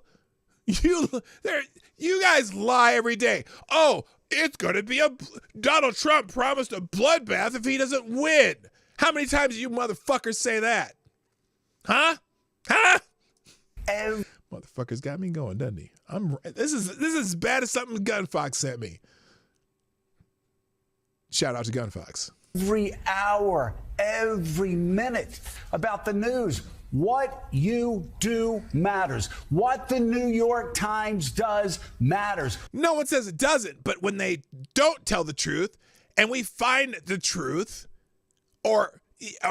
Speaker 2: You guys lie every day. Oh, it's going to be Donald Trump promised a bloodbath if he doesn't win. How many times do you motherfuckers say that? Huh? Motherfucker's got me going, doesn't he? This is as bad as something Gunfox sent me. Shout out to Gunfox.
Speaker 8: Every hour, every minute about the news. What you do matters. What the New York Times does matters.
Speaker 2: No one says it doesn't, but when they don't tell the truth and we find the truth, or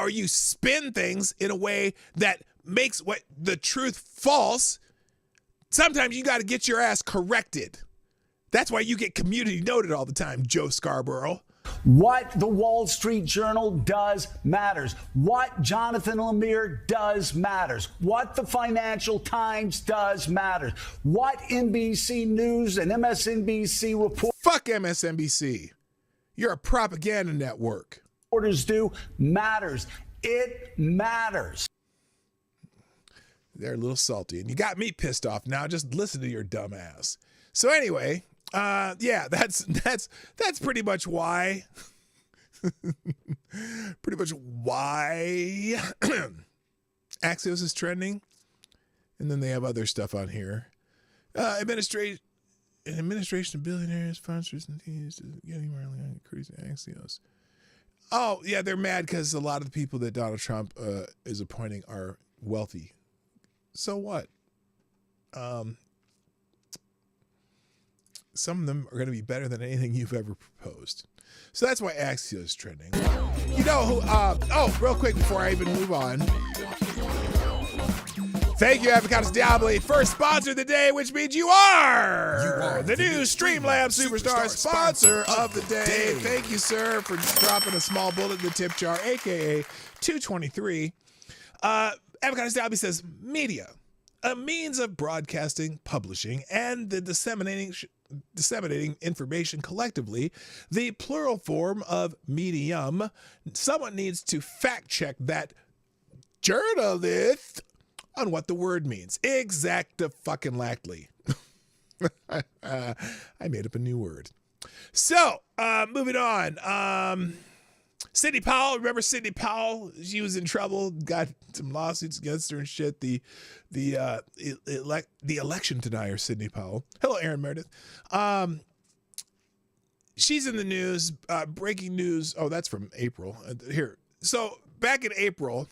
Speaker 2: you spin things in a way that makes what the truth false, sometimes you got to get your ass corrected. That's why you get community noted all the time, Joe Scarborough.
Speaker 8: What the Wall Street Journal does matters. What Jonathan Lemire does matters. What the Financial Times does matters. What NBC News and MSNBC report.
Speaker 2: Fuck MSNBC. You're a propaganda network.
Speaker 8: Reporters do matters. It matters.
Speaker 2: They're a little salty, and you got me pissed off now. Just listen to your dumb ass. So anyway, yeah, that's pretty much why. Pretty much why Axios is trending, and then they have other stuff on here. Administration of billionaires, sponsors, and teams getting more increasing Axios. Oh yeah, they're mad because a lot of the people that Donald Trump is appointing are wealthy. So what? Some of them are going to be better than anything you've ever proposed. So that's why Axios is trending. You know who? Real quick before I even move on. Thank you, Avocados Diablo, first sponsor of the day, which means you are the new Streamlabs Superstar sponsor of the day. Thank you, sir, for dropping a small bullet in the tip jar, a.k.a. 223. Avocados Diablo says, media, a means of broadcasting, publishing, and the disseminating information collectively, the plural form of medium. Someone needs to fact check that journalist on what the word means. Exacta-fucking-lactly. I made up a new word. So, moving on. Sidney Powell, remember Sidney Powell? She was in trouble, got some lawsuits against her and shit. The election denier, Sidney Powell. Hello, Aaron Meredith. She's in the news. Breaking news. Oh, that's from April. Here. So back in April,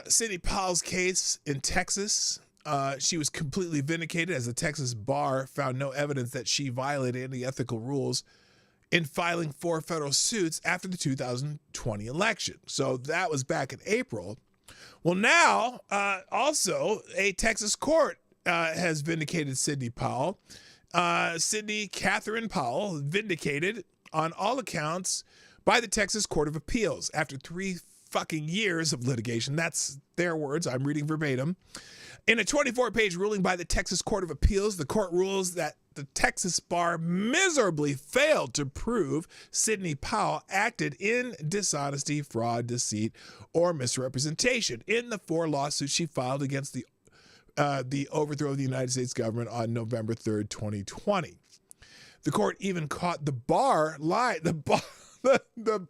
Speaker 2: Sidney Powell's case in Texas. She was completely vindicated as the Texas bar found no evidence that she violated any ethical rules in filing 4 federal suits after the 2020 election. So that was back in April. Well, now, also, a Texas court has vindicated Sidney Powell. Sidney Catherine Powell vindicated on all accounts by the Texas Court of Appeals after 3 fucking years of litigation. That's their words. I'm reading verbatim. In a 24-page ruling by the Texas Court of Appeals, the court rules that the Texas bar miserably failed to prove Sidney Powell acted in dishonesty, fraud, deceit, or misrepresentation in the 4 lawsuits she filed against the overthrow of the United States government on November 3rd, 2020. The court even caught the bar lie. The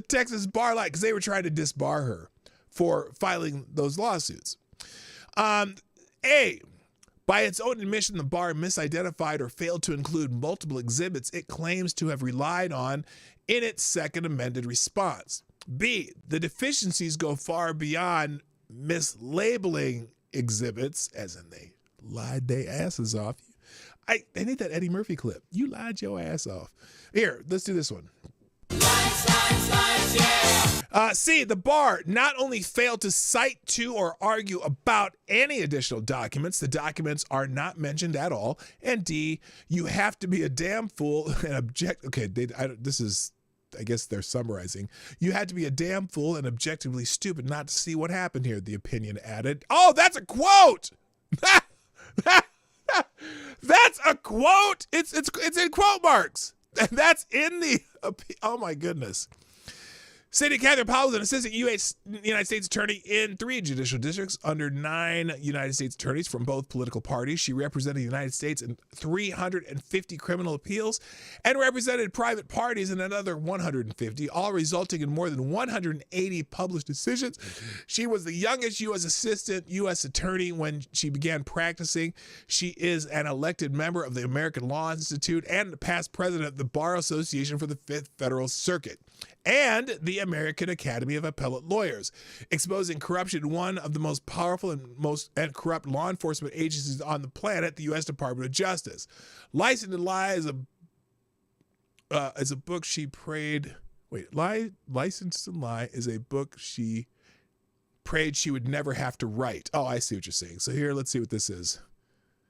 Speaker 2: Texas bar lie because they were trying to disbar her for filing those lawsuits. By its own admission, the bar misidentified or failed to include multiple exhibits it claims to have relied on in its second amended response. B, the deficiencies go far beyond mislabeling exhibits, as in they lied their asses off. I need that Eddie Murphy clip. You lied your ass off. Here, let's do this one.
Speaker 9: Lies
Speaker 2: C, the bar not only failed to cite to or argue about any additional documents, the documents are not mentioned at all. And D, you have to be a damn fool and object. Okay, I guess they're summarizing. You had to be a damn fool and objectively stupid not to see what happened here, the opinion added. Oh, that's a quote! That's a quote! It's in quote marks. And that's in the, oh my goodness. Cindy Catherine Powell is an assistant United States attorney in 3 judicial districts under 9 United States attorneys from both political parties. She represented the United States in 350 criminal appeals and represented private parties in another 150, all resulting in more than 180 published decisions. She was the youngest U.S. assistant U.S. attorney when she began practicing. She is an elected member of the American Law Institute and the past president of the Bar Association for the 5th Federal Circuit and the American Academy of Appellate Lawyers, exposing corruption in one of the most powerful and most corrupt law enforcement agencies on the planet, the U.S. Department of Justice. Licensed to Lie is a book she prayed. Licensed to Lie is a book she prayed she would never have to write. Oh, I see what you're saying. So here, let's see what this is.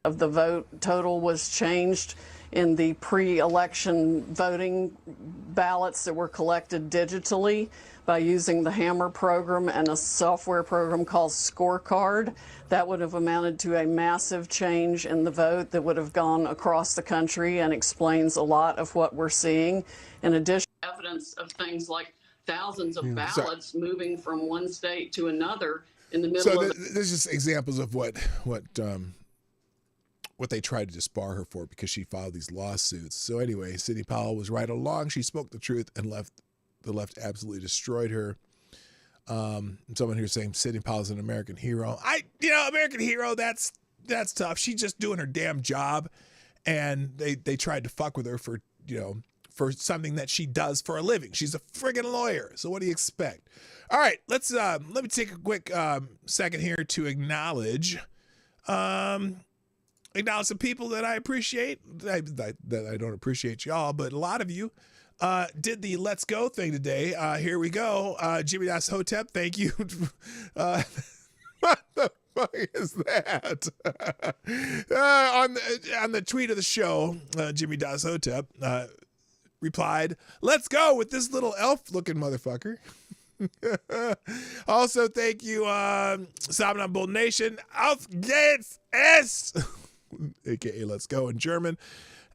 Speaker 9: Of the vote total was changed in the pre-election voting ballots that were collected digitally by using the Hammer program and a software program called Scorecard. That would have amounted to a massive change in the vote that would have gone across the country and explains a lot of what we're seeing. In addition, evidence of things like thousands of ballots moving from one state to another in the middle of
Speaker 2: there's just examples of what they tried to disbar her for because she filed these lawsuits. So anyway, Sidney Powell was right along. She spoke the truth and the left absolutely destroyed her. Someone here saying Sidney Powell's an American hero. American hero, that's tough. She's just doing her damn job. And they tried to fuck with her for something that she does for a living. She's a friggin' lawyer. So what do you expect? All right, let me take a quick second here to acknowledge some people that I appreciate, that I don't appreciate y'all, but a lot of you did the Let's Go thing today. Here we go. Jimmy Das Hotep, thank you. What the fuck is that? On the tweet of the show, Jimmy Das Hotep replied, "Let's go with this little elf-looking motherfucker." Also, thank you, Solemn Bull Nation. Auf geht's es! AKA Let's Go in German.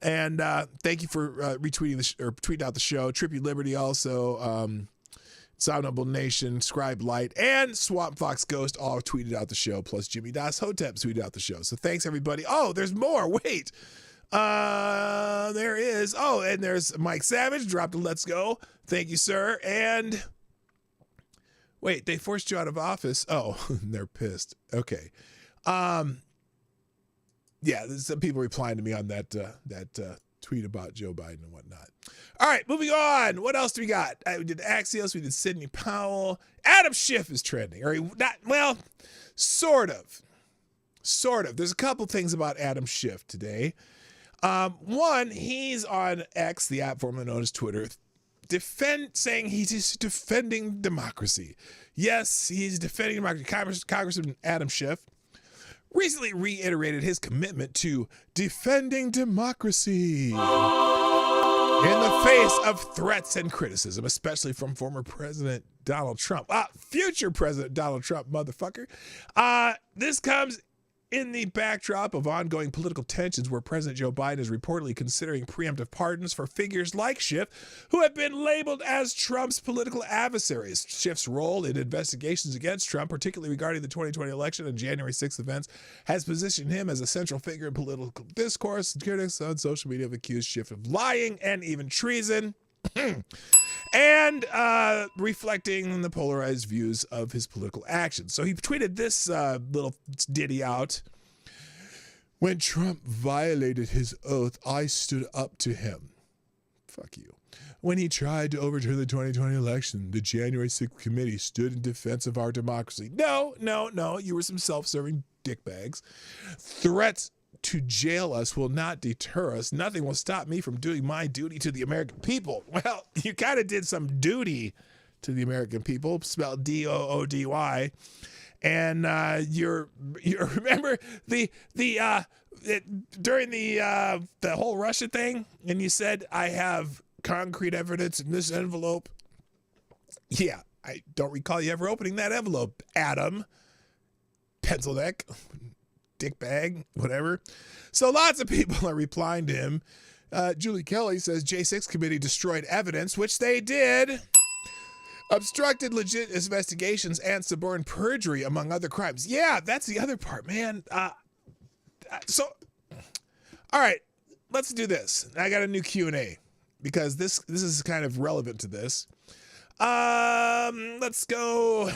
Speaker 2: And thank you for tweeting out the show. Trippy Liberty also, Sound Noble Nation, Scribe Light, and Swamp Fox Ghost all tweeted out the show, plus Jimmy Das Hotep tweeted out the show. So thanks, everybody. Oh, there's more. Wait. There is. Oh, and there's Mike Savage, dropped a Let's Go. Thank you, sir. And wait, they forced you out of office. Oh, they're pissed. Okay. Yeah, there's some people replying to me on that tweet about Joe Biden and whatnot. All right, moving on. What else do we got? We did Axios. We did Sidney Powell. Adam Schiff is trending. Sort of. There's a couple things about Adam Schiff today. One, he's on X, the app formerly known as Twitter, saying he's defending democracy. Yes, he's defending democracy. Congressman Adam Schiff recently reiterated his commitment to defending democracy in the face of threats and criticism, especially from former President Donald Trump. Future President Donald Trump, motherfucker. This comes in the backdrop of ongoing political tensions where President Joe Biden is reportedly considering preemptive pardons for figures like Schiff, who have been labeled as Trump's political adversaries. Schiff's role in investigations against Trump, particularly regarding the 2020 election and January 6th events, has positioned him as a central figure in political discourse. Critics on social media have accused Schiff of lying and even treason. And reflecting the polarized views of his political actions. So he tweeted this little ditty out. When Trump violated his oath, I stood up to him. Fuck you. When he tried to overturn the 2020 election, the January 6th committee stood in defense of our democracy. No. You were some self-serving dickbags. Threats to jail us will not deter us. Nothing will stop me from doing my duty to the American people. Well, you kind of did some duty to the American people, spelled D-O-O-D-Y. And you remember during the whole Russia thing, and you said, I have concrete evidence in this envelope. Yeah, I don't recall you ever opening that envelope, Adam. Pencil neck, dick bag, whatever. So lots of people are replying to him. Julie Kelly says J6 committee destroyed evidence, which they did. Obstructed legit investigations and suborn perjury, among other crimes. Yeah, that's the other part, man. So, all right, let's do this. I got a new Q&A because this is kind of relevant to this. Let's go.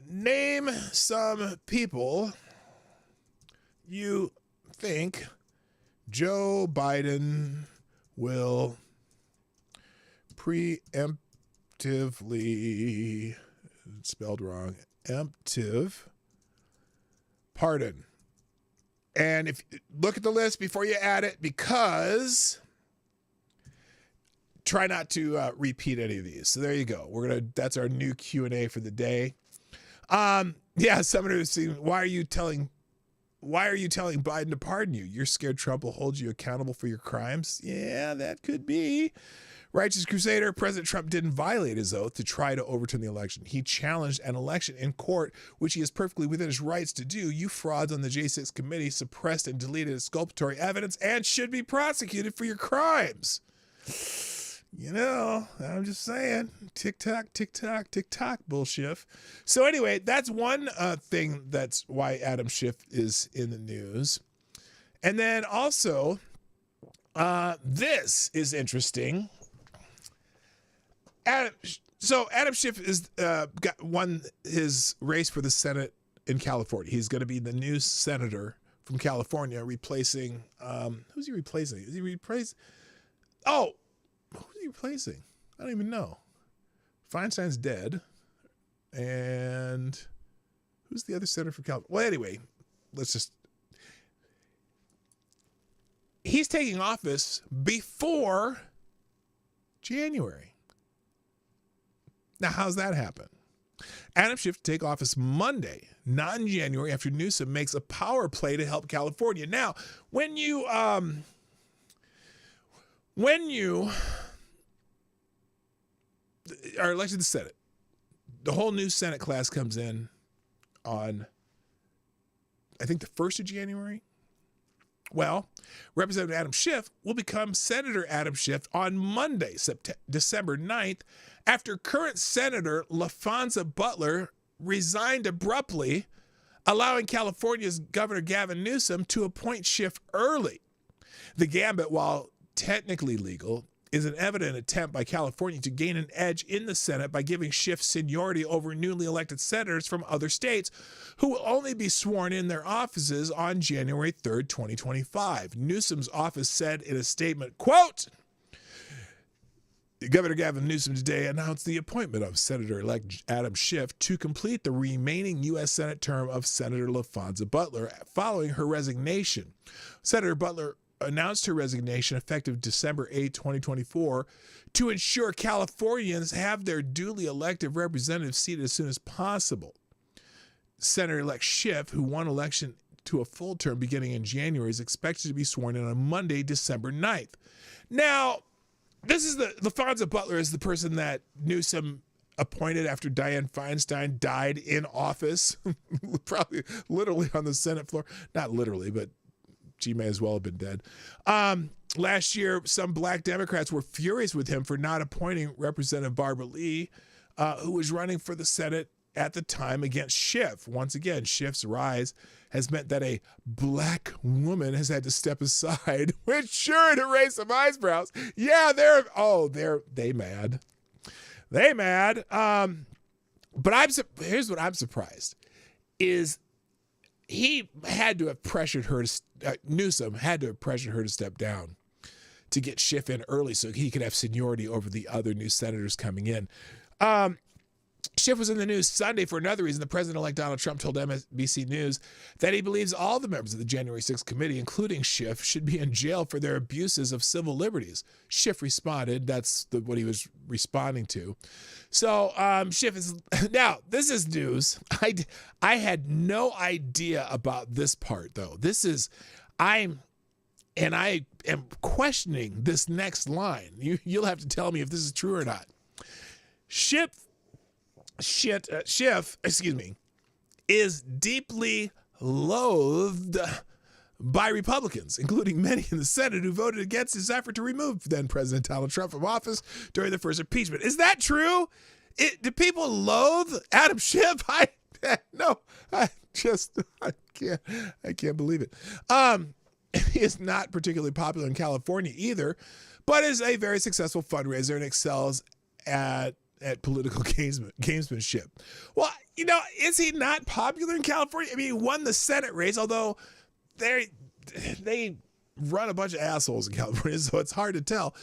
Speaker 2: Name some people you think Joe Biden will preemptively, spelled wrong, emptive pardon. And if look at the list before you add it, because try not to repeat any of these. So there you go. That's our new Q&A for the day. Yeah, somebody was saying, why are you telling Biden to pardon you? You're scared Trump will hold you accountable for your crimes? Yeah, that could be. Righteous Crusader, President Trump didn't violate his oath to try to overturn the election. He challenged an election in court, which he is perfectly within his rights to do. You frauds on the J6 committee suppressed and deleted exculpatory evidence and should be prosecuted for your crimes. You know, I'm just saying, tick-tock, tick-tock, tick-tock bullshit. So anyway, that's one thing that's why Adam Schiff is in the news. And then also, this is interesting. Adam Schiff is won his race for the Senate in California. He's going to be the new senator from California, replacing, who's he replacing? Is he replacing? Oh, who's he replacing? I don't even know. Feinstein's dead. And who's the other senator from California? Well, anyway, he's taking office before January. Now, how's that happen? Adam Schiff to take office Monday, not in January, after Newsom makes a power play to help California. Now, when you are elected to the Senate, the whole new Senate class comes in on, I think, the 1st of January. Well, Representative Adam Schiff will become Senator Adam Schiff on Monday, December 9th, after current Senator LaFonza Butler resigned abruptly, allowing California's Governor Gavin Newsom to appoint Schiff early. The gambit, while technically legal, is an evident attempt by California to gain an edge in the Senate by giving Schiff seniority over newly elected senators from other states who will only be sworn in their offices on January 3rd, 2025. Newsom's office said in a statement, quote, Governor Gavin Newsom today announced the appointment of Senator-elect Adam Schiff to complete the remaining U.S. Senate term of Senator LaFonza Butler following her resignation. Senator Butler announced her resignation effective December 8, 2024, to ensure Californians have their duly elected representatives seated as soon as possible. Senator-elect Schiff, who won election to a full term beginning in January, is expected to be sworn in on Monday, December 9th. Now, this is LaFonza Butler is the person that Newsom appointed after Dianne Feinstein died in office, probably literally on the Senate floor. Not literally, but she may as well have been dead. Last year, some black Democrats were furious with him for not appointing Representative Barbara Lee, who was running for the Senate at the time against Schiff. Once again, Schiff's rise has meant that a black woman has had to step aside, which sure to raise some eyebrows. Yeah, they mad. They mad. But here's what I'm surprised is he had to have pressured her Newsom had to have pressured her to step down to get Schiff in early so he could have seniority over the other new senators coming in. Schiff was in the news Sunday for another reason. The president-elect Donald Trump told NBC News that he believes all the members of the January 6th committee, including Schiff, should be in jail for their abuses of civil liberties. Schiff responded. That's what he was responding to. So Schiff is now. This is news. I had no idea about this part though. I am questioning this next line. You'll have to tell me if this is true or not. Schiff, is deeply loathed by Republicans, including many in the Senate who voted against his effort to remove then President Donald Trump from office during the first impeachment. Is that true? Do people loathe Adam Schiff? I can't believe it. He is not particularly popular in California either, but is a very successful fundraiser and excels at political gamesmanship. Well, is he not popular in California? I mean, he won the Senate race, although they run a bunch of assholes in California, so it's hard to tell.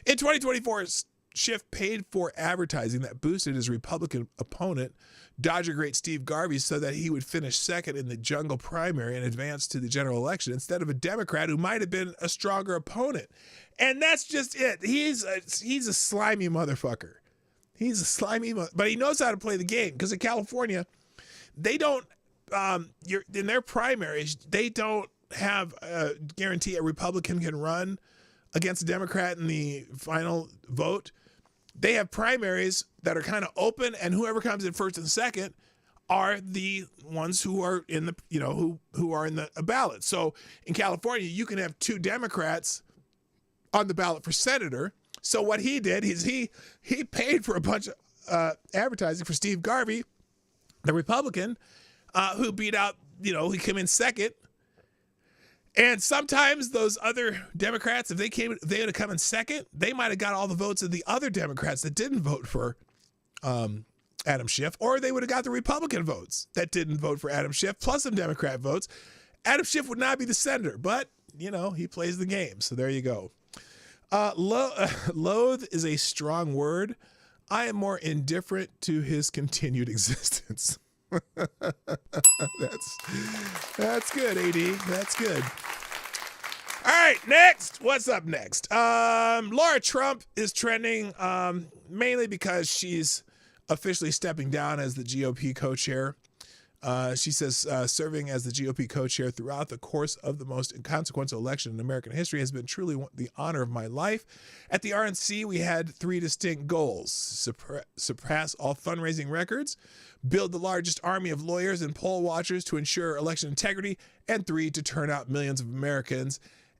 Speaker 2: In 2024, Schiff paid for advertising that boosted his Republican opponent, Dodger great Steve Garvey, so that he would finish second in the jungle primary and advance to the general election instead of a Democrat who might have been a stronger opponent. And that's just it. He's a slimy motherfucker. He's a slimy, but he knows how to play the game, because in California, they don't, in their primaries, they don't have a guarantee a Republican can run against a Democrat in the final vote. They have primaries that are kind of open, and whoever comes in first and second are the ones who are in the, who are in the ballot. So in California, you can have two Democrats on the ballot for senator. So what he did is he paid for a bunch of advertising for Steve Garvey, the Republican, who beat out, he came in second. And sometimes those other Democrats, if they would have come in second, they might have got all the votes of the other Democrats that didn't vote for Adam Schiff, or they would have got the Republican votes that didn't vote for Adam Schiff, plus some Democrat votes. Adam Schiff would not be the senator, but, he plays the game. So there you go. Loathe is a strong word. I am more indifferent to his continued existence. That's good, AD. That's good. All right, next. What's up next? Laura Trump is trending mainly because she's officially stepping down as the GOP co-chair. She says serving as the GOP co-chair throughout the course of the most consequential election in American history has been truly the honor of my life. At the RNC, we had three distinct goals: surpass all fundraising records, build the largest army of lawyers and poll watchers to ensure election integrity, and three, to turn out millions of Americans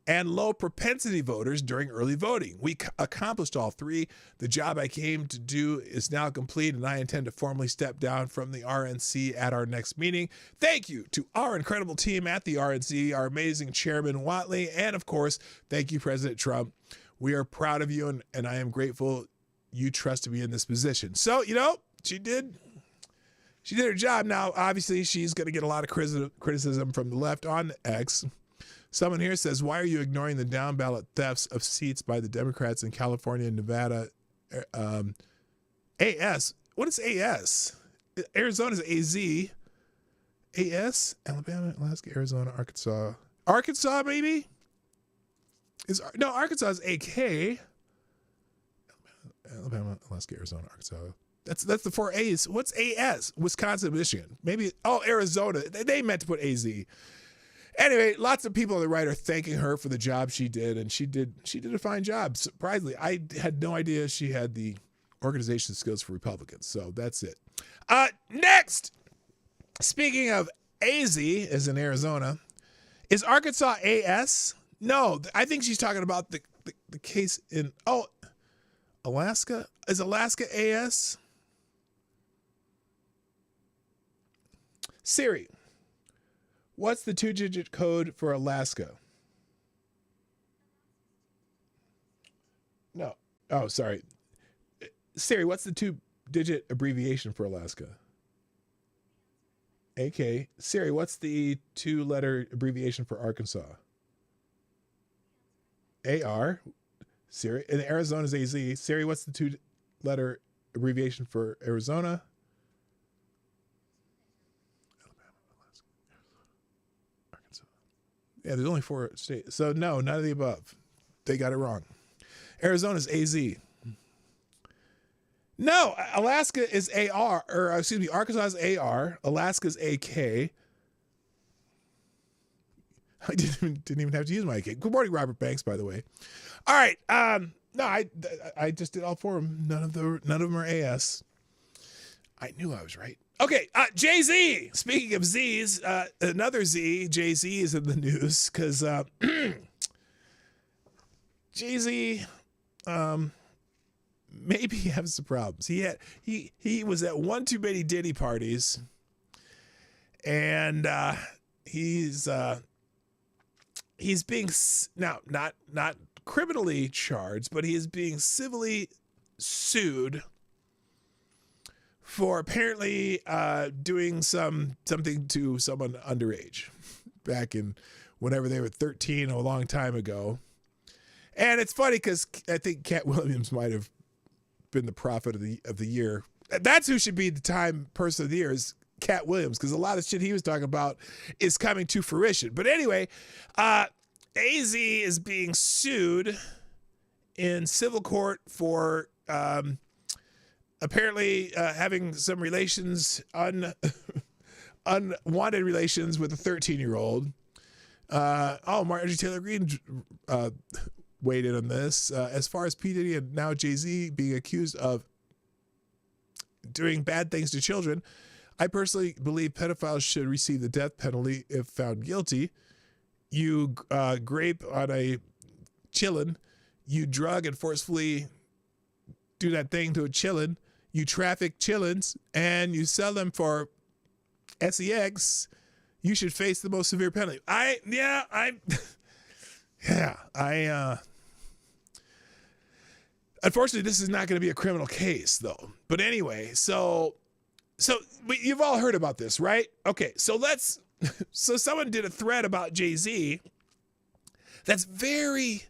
Speaker 2: and low propensity voters during early voting. We accomplished all three. The job I came to do is now complete, and I intend to formally step down from the RNC at our next meeting. Thank you to our incredible team at the RNC, our amazing chairman Watley, and of course, thank you, President Trump. We are proud of you, and I am grateful you trusted me in this position. So, she did her job. Now, obviously, she's going to get a lot of criticism from the left on X. Someone here says, why are you ignoring the down ballot thefts of seats by the Democrats in California and Nevada? AS. What is AS? Arizona's AZ. AS? Alabama, Alaska, Arizona, Arkansas. Arkansas, maybe? Arkansas is AK. Alabama, Alaska, Arizona, Arkansas. That's the four A's. What's AS? Wisconsin, Michigan. Maybe, Arizona. They meant to put AZ. Anyway, lots of people on the right are thanking her for the job she did, and she did a fine job. Surprisingly, I had no idea she had the organization skills for Republicans. So that's it. Next, speaking of AZ, as in Arizona, is Arkansas AS? No, I think she's talking about the case in Alaska. Is Alaska AS? Siri, what's the 2-digit code for Alaska? No. Oh, sorry. Siri, what's the 2-digit abbreviation for Alaska? AK. Siri, what's the 2-letter abbreviation for Arkansas? AR. Siri. And Arizona's AZ. Siri, what's the 2-letter abbreviation for Arizona. Arkansas. Yeah, there's only 4 states. So no, none of the above. They got it wrong. Arizona's AZ. No, Alaska is AR, or excuse me, Arkansas is AR. Alaska's AK. I didn't even have to use my AK. Good morning, Robert Banks, by the way. All right. No, I just did all 4 of them. None of them are AS. I knew I was right. Okay, Jay-Z. Speaking of Z's, another Z, Jay-Z is in the news because Jay-Z maybe has some problems. He was at one too many Diddy parties, and he's being now not criminally charged, but he is being civilly sued for apparently doing something to someone underage back in whenever they were 13, a long time ago. And it's funny because I think Cat Williams might have been the prophet of the year. That's who should be the Time Person of the Year, is Cat Williams, because a lot of shit he was talking about is coming to fruition. But anyway, AZ is being sued in civil court for apparently having some relations, unwanted relations with a 13-year-old. Marjorie Taylor Greene weighed in on this. As far as P. Diddy and now Jay-Z being accused of doing bad things to children, I personally believe pedophiles should receive the death penalty if found guilty. You grape on a chillin', you drug and forcefully do that thing to a chillin', you traffic chillins, and you sell them for sex, you should face the most severe penalty. Unfortunately, this is not going to be a criminal case, though. But anyway, so you've all heard about this, right? Okay, so someone did a thread about Jay-Z that's very,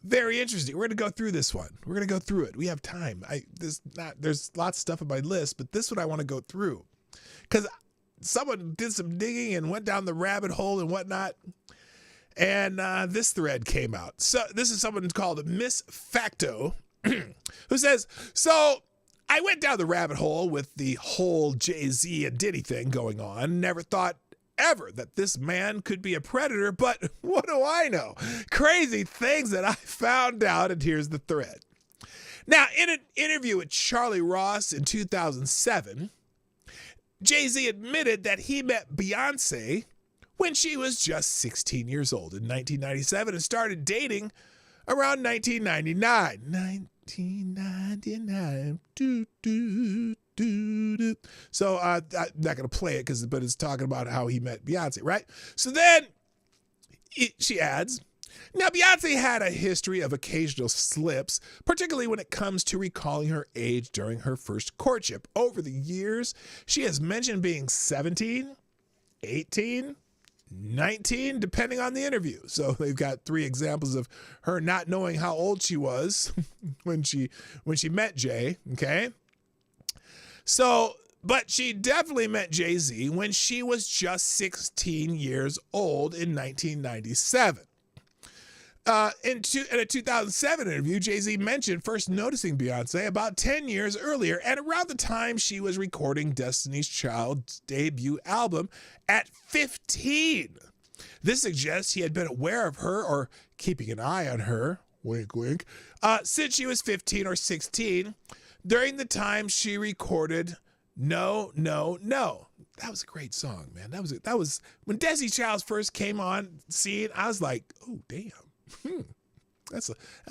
Speaker 2: very interesting. We're going to go through this one. We're going to go through it. We have time. There's lots of stuff on my list, but this one I want to go through because someone did some digging and went down the rabbit hole and whatnot, and this thread came out. So this is someone called Miss Facto who says, so I went down the rabbit hole with the whole Jay-Z and Diddy thing going on. Never thought ever that this man could be a predator, but what do I know? Crazy things that I found out, and here's the thread. Now, in an interview with Charlie Ross in 2007, Jay-Z admitted that he met Beyonce when she was just 16 years old in 1997 and started dating around 1999. 1999. Doo, doo, doo, doo. So I'm not going to play it but it's talking about how he met Beyonce, right? So then she adds, now Beyonce had a history of occasional slips, particularly when it comes to recalling her age during her first courtship. Over the years, she has mentioned being 17, 18, 19, depending on the interview. So they've got 3 examples of her not knowing how old she was when she met Jay, okay? So, but she definitely met Jay-Z when she was just 16 years old in 1997. In a 2007 interview, Jay-Z mentioned first noticing Beyonce about 10 years earlier and around the time she was recording Destiny's Child's debut album at 15. This suggests he had been aware of her or keeping an eye on her, wink, wink, since she was 15 or 16 during the time she recorded No, No, No. That was a great song, man. That was when Destiny's Child first came on scene. I was like, oh, damn. That's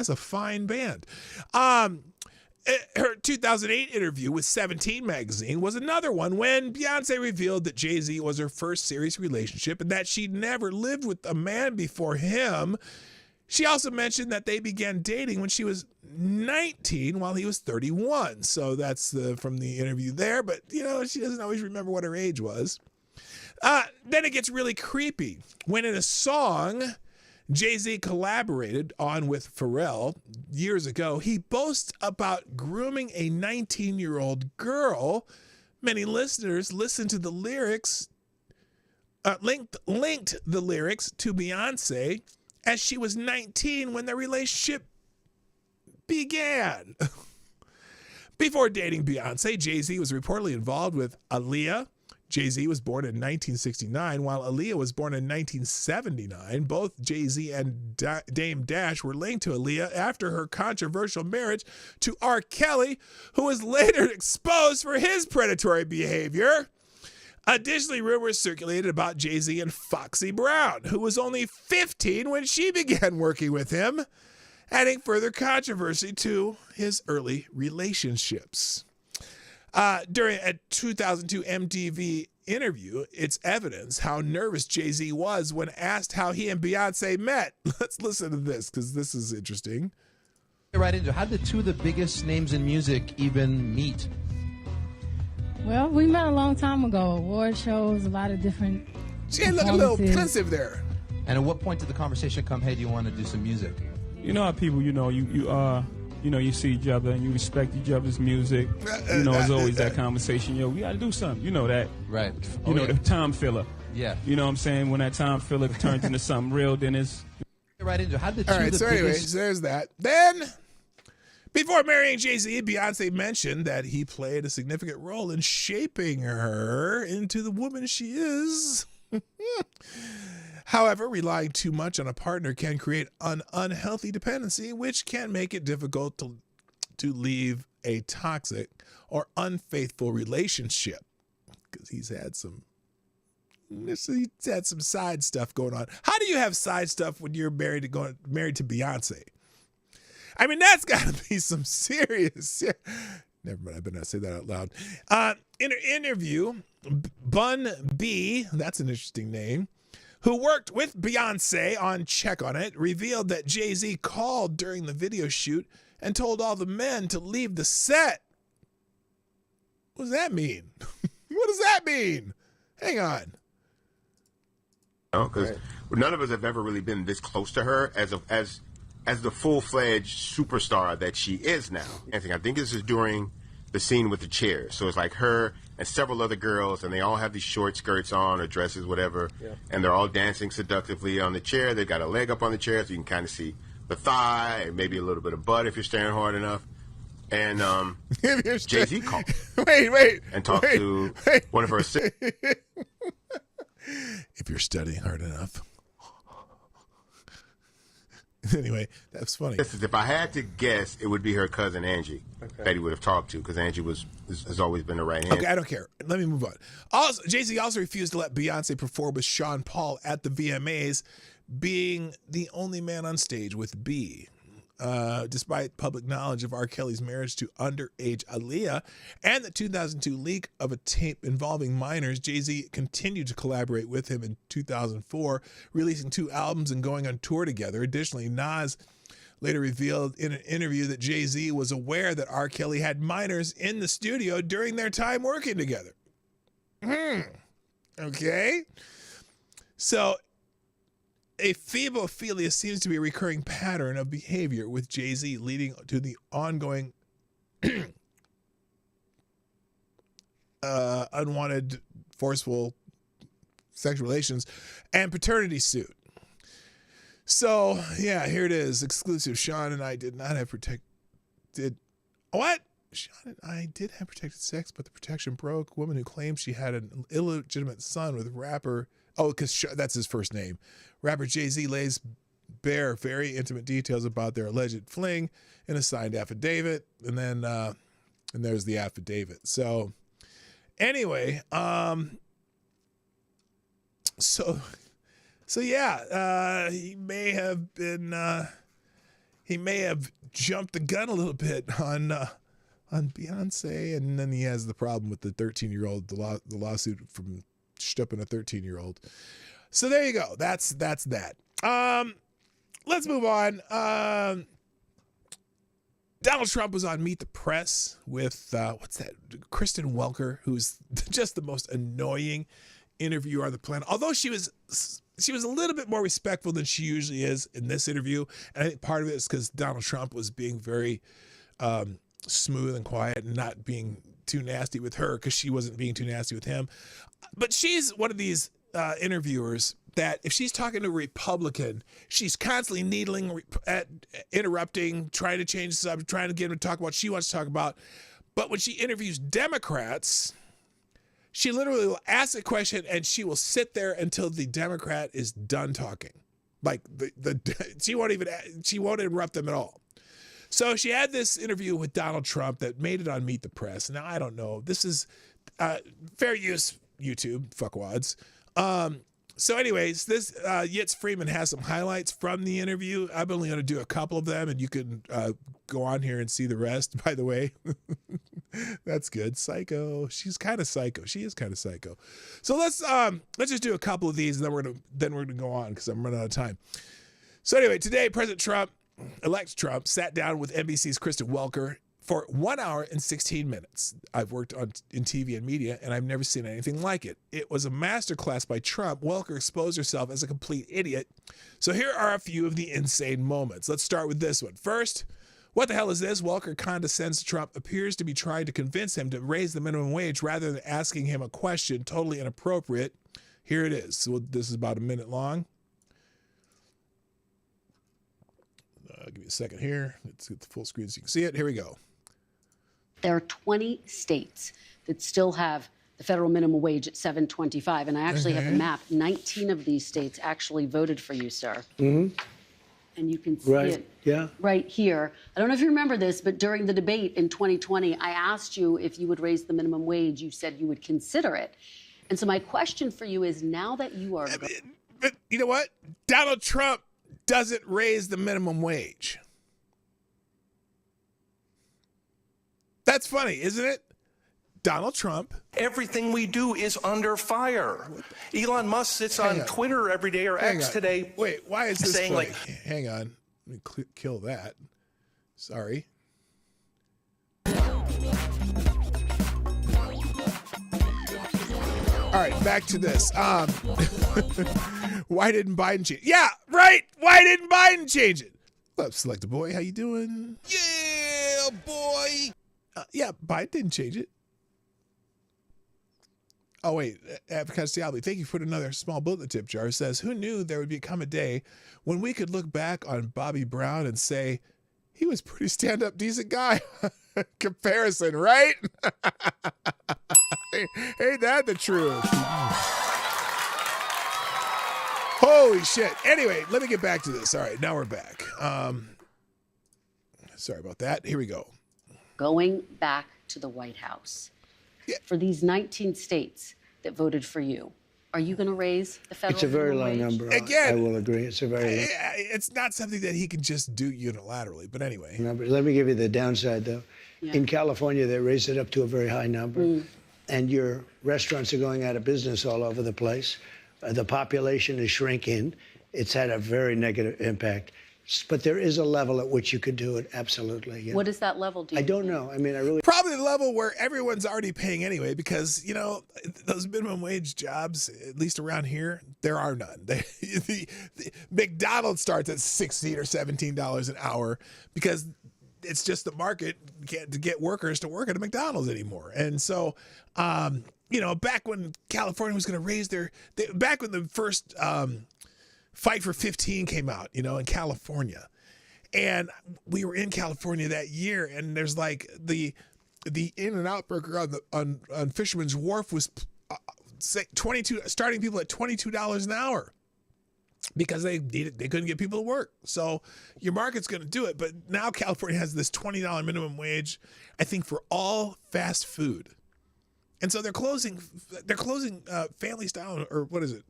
Speaker 2: a fine band. Her 2008 interview with 17 magazine was another one when Beyonce revealed that Jay-Z was her first serious relationship and that she'd never lived with a man before him. She also mentioned that they began dating when she was 19 while he was 31. So that's from the interview there, but she doesn't always remember what her age was. Then it gets really creepy when in a song, Jay-Z collaborated on with Pharrell years ago. He boasts about grooming a 19-year-old girl. Many listeners listened to the lyrics, linked the lyrics to Beyonce as she was 19 when their relationship began. Before dating Beyonce, Jay-Z was reportedly involved with Aaliyah. Jay-Z was born in 1969, while Aaliyah was born in 1979. Both Jay-Z and Dame Dash were linked to Aaliyah after her controversial marriage to R. Kelly, who was later exposed for his predatory behavior. Additionally, rumors circulated about Jay-Z and Foxy Brown, who was only 15 when she began working with him, adding further controversy to his early relationships. During a 2002 MTV interview, it's evidence how nervous Jay-Z was when asked how he and Beyonce met. Let's listen to this, because this is interesting.
Speaker 10: Right into how did two of the biggest names in music even meet?
Speaker 11: Well, we met a long time ago. Award shows, a lot of different.
Speaker 2: She looked a little pensive there.
Speaker 10: And at what point did the conversation come, hey, do you want to do some music?
Speaker 12: You know how people, you see each other and you respect each other's music. There's always that conversation. Yo, we got to do something. You know that.
Speaker 10: Right.
Speaker 12: The time filler.
Speaker 10: Yeah.
Speaker 12: You know what I'm saying? When that time filler turns into something real, then it's...
Speaker 10: Right into how did
Speaker 2: All right, so anyways, there's that. Then, before marrying Jay-Z, Beyonce mentioned that he played a significant role in shaping her into the woman she is. However, relying too much on a partner can create an unhealthy dependency, which can make it difficult to leave a toxic or unfaithful relationship. Because he's had some side stuff going on. How do you have side stuff when you're married to Beyonce? I mean, that's got to be some serious. Never mind, I better not say that out loud. In an interview, Bun B, that's an interesting name, who worked with Beyonce on Check on It, revealed that Jay-Z called during the video shoot and told all the men to leave the set. What does that mean? What does that mean? Hang on.
Speaker 13: Because none of us have ever really been this close to her as the full-fledged superstar that she is now. I think this is during the scene with the chairs. So it's like her and several other girls, and they all have these short skirts on or dresses, whatever, and they're all dancing seductively on the chair. They've got a leg up on the chair, so you can kind of see the thigh, and maybe a little bit of butt if you're staring hard enough. And Jay-Z called. And talked to one of her assistants.
Speaker 2: If you're studying hard enough. Anyway, that's funny.
Speaker 13: If I had to guess, it would be her cousin Angie that he would have talked to, because Angie has always been the right hand.
Speaker 2: Okay, I don't care. Let me move on. Also, Jay-Z also refused to let Beyonce perform with Sean Paul at the VMAs, being the only man on stage with B. Despite public knowledge of R. Kelly's marriage to underage Aaliyah and the 2002 leak of a tape involving minors, Jay-Z continued to collaborate with him in 2004, releasing 2 albums and going on tour together. Additionally, Nas later revealed in an interview that Jay-Z was aware that R. Kelly had minors in the studio during their time working together. Okay. So, a phobophilia seems to be a recurring pattern of behavior with Jay-Z, leading to the ongoing unwanted, forceful sexual relations and paternity suit. So, yeah, here it is. Exclusive. Sean and I did not have Sean and I did have protected sex, but the protection broke. Woman who claims she had an illegitimate son with rapper... Oh, because that's his first name. Rapper Jay-Z lays bare very intimate details about their alleged fling in a signed affidavit. And then and there's the affidavit. So anyway, so yeah, he may have jumped the gun a little bit on Beyonce, and then he has the problem with the 13-year-old, the lawsuit from up in a 13-year-old. So there you go. That's that. Let's move on. Donald Trump was on Meet the Press with Kristen Welker, who's just the most annoying interviewer on the planet. Although she was she was a little bit more respectful than she usually is in this interview. And I think part of it is because Donald Trump was being very smooth and quiet and not being too nasty with her because she wasn't being too nasty with him. But she's one of these interviewers that if she's talking to a Republican, she's constantly needling, interrupting, trying to change the subject, trying to get him to talk about what she wants to talk about. But when she interviews Democrats, she literally will ask a question and she will sit there until the Democrat is done talking. Like she won't interrupt them at all. So she had this interview with Donald Trump that made it on Meet the Press. Now, I don't know. This is fair use YouTube, fuckwads. So anyways, this Yitz Freeman has some highlights from the interview. I'm only going to do a couple of them, and you can go on here and see the rest, by the way. That's good. Psycho. She's kind of psycho. She is kind of psycho. So let's just do a couple of these, and then we're gonna go on because I'm running out of time. So anyway, today President-elect Trump sat down with NBC's Kristen Welker for 1 hour and 16 minutes. I've worked in TV and media, and I've never seen anything like it. It was a masterclass by Trump. Welker exposed herself as a complete idiot. So here are a few of the insane moments. Let's start with this one. First, what the hell is this? Welker condescends to Trump, appears to be trying to convince him to raise the minimum wage rather than asking him a question totally inappropriate. Here it is. So this is about a minute long. Give me a second here. Let's get the full screen so you can see it. Here we go.
Speaker 14: There are 20 states that still have the federal minimum wage at $7.25, and I actually have a map. 19 of these states actually voted for you, sir. Mm-hmm. And you can see it right here. I don't know if you remember this, but during the debate in 2020, I asked you if you would raise the minimum wage. You said you would consider it. And so my question for you is, now that you are...
Speaker 2: But you know what? Donald Trump doesn't raise the minimum wage. That's funny, isn't it? Donald Trump.
Speaker 7: Everything we do is under fire. Elon Musk sits on Twitter every day or X today.
Speaker 2: Wait, why is this
Speaker 7: saying
Speaker 2: funny?
Speaker 7: like?
Speaker 2: Hang on, let me kill that. Sorry. All right, back to this. Why didn't Biden change? Yeah, right. Why didn't Biden change it? What's up, Select a Boy? How you doing? Yeah, boy. Yeah, Biden didn't change it. Oh, wait. Because Diablo, thank you for another small bullet in the tip jar. It says, who knew there would become a day when we could look back on Bobby Brown and say, he was a pretty stand-up, decent guy. Comparison, right? Ain't that the truth? Holy shit. Anyway, let me get back to this. All right, now we're back. Sorry about that. Here we go.
Speaker 14: Going back to the White House. Yeah. For these 19 states that voted for you, are you going to raise the federal
Speaker 15: It's a very low
Speaker 14: wage?
Speaker 15: number.
Speaker 2: Again,
Speaker 15: I will agree. It's a very low.
Speaker 2: It's not something that he can just do unilaterally. But anyway.
Speaker 15: Number. Let me give you the downside, though. Yeah. In California, they raised it up to a very high number. And your restaurants are going out of business all over the place. The population is shrinking. It's had a very negative impact. But there is a level at which you could do it, absolutely. Yeah.
Speaker 14: What is that level, do you
Speaker 15: I don't know. I mean, I really...
Speaker 2: Probably the level where everyone's already paying anyway, because, you know, those minimum wage jobs, at least around here, there are none. The McDonald's starts at $16 or $17 an hour because it's just the market to get workers to work at a McDonald's anymore. And so, you know, back when California was going to raise back when the first... Fight for 15 came out, you know, in California. And we were in California that year, and there's like the In-N-Out burger on Fisherman's Wharf was starting people at $22 an hour because they couldn't get people to work. So your market's going to do it. But now California has this $20 minimum wage, I think, for all fast food. And so they're closing family style, or what is it,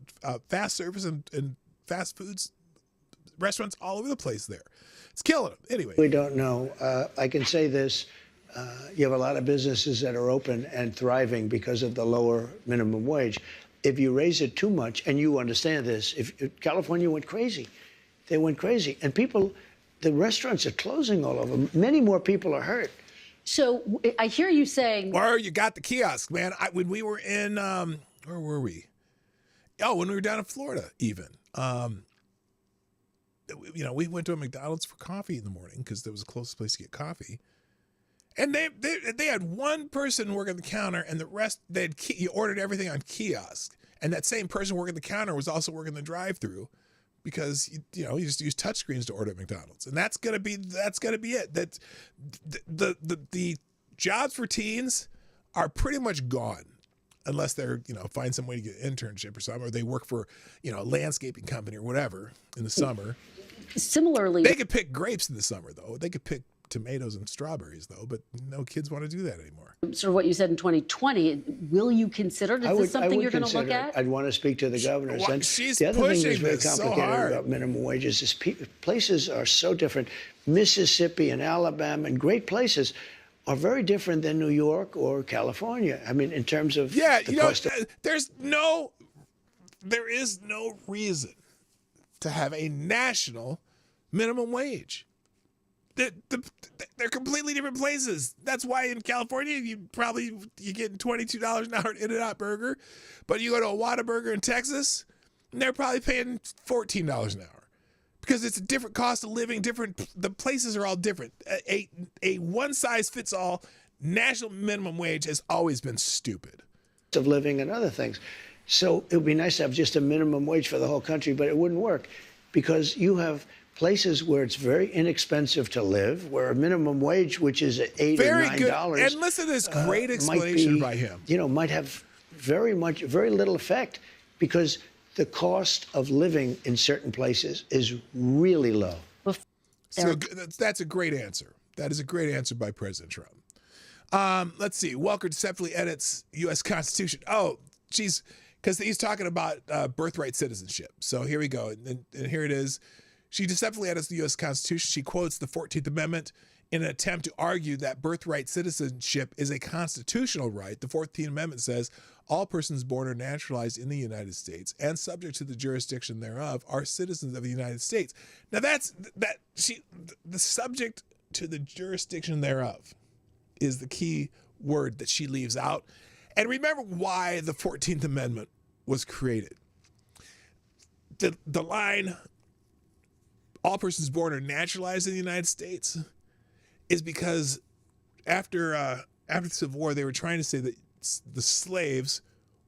Speaker 2: fast service and fast foods restaurants all over the place there. It's killing them. Anyway.
Speaker 15: We don't know. I can say this. You have a lot of businesses that are open and thriving because of the lower minimum wage. If you raise it too much, and you understand this, if California went crazy. They went crazy. And the restaurants are closing all over. Many more people are hurt.
Speaker 14: So I hear you saying...
Speaker 2: Or you got the kiosk, man. When we were in, where were we? when we were down in Florida, even. We went to a McDonald's for coffee in the morning because there was the closest place to get coffee. And they had one person working the counter, and the rest, you ordered everything on kiosk. And that same person working the counter was also working the drive-through because, you just use touchscreens to order at McDonald's. And that's gonna be it. That the jobs for teens are pretty much gone. Unless they're, find some way to get an internship or something, or they work for, a landscaping company or whatever in the summer.
Speaker 14: Similarly,
Speaker 2: they could pick grapes in the summer, though. They could pick tomatoes and strawberries, though, but no kids want to do that anymore.
Speaker 14: Sort of what you said in 2020, will you consider, is this something you're going to look at?
Speaker 15: I'd want to speak to the governors.
Speaker 2: Well,
Speaker 15: and
Speaker 2: she's
Speaker 15: the other thing
Speaker 2: pushing
Speaker 15: that's very
Speaker 2: this so
Speaker 15: complicated
Speaker 2: hard.
Speaker 15: about minimum wages is places are so different. Mississippi and Alabama and great places are very different than New York or California. I mean, in terms of the cost of...
Speaker 2: there is no reason to have a national minimum wage. They're completely different places. That's why in California you're getting $22 an hour at In-N-Out Burger, but you go to a Whataburger in Texas, and they're probably paying $14 an hour. Because it's a different cost of living, the places are all different. A one-size-fits-all national minimum wage has always been stupid.
Speaker 15: Of living and other things. So it would be nice to have just a minimum wage for the whole country, but it wouldn't work because you have places where it's very inexpensive to live, where a minimum wage, which is $8 or $9,
Speaker 2: good. And listen to this great explanation by him.
Speaker 15: Might have very little effect because the cost of living in certain places is really low.
Speaker 2: So that's a great answer. That is a great answer by President Trump. Let's see. Welker deceptively edits U.S. Constitution. Oh, geez, because he's talking about birthright citizenship. So here we go. And here it is. She deceptively edits the U.S. Constitution. She quotes the 14th Amendment in an attempt to argue that birthright citizenship is a constitutional right. The 14th Amendment says all persons born or naturalized in the United States and subject to the jurisdiction thereof are citizens of the United States. Now the subject to the jurisdiction thereof is the key word that she leaves out. And remember why the 14th Amendment was created. The line, all persons born or naturalized in the United States, is because after the Civil War, they were trying to say that the slaves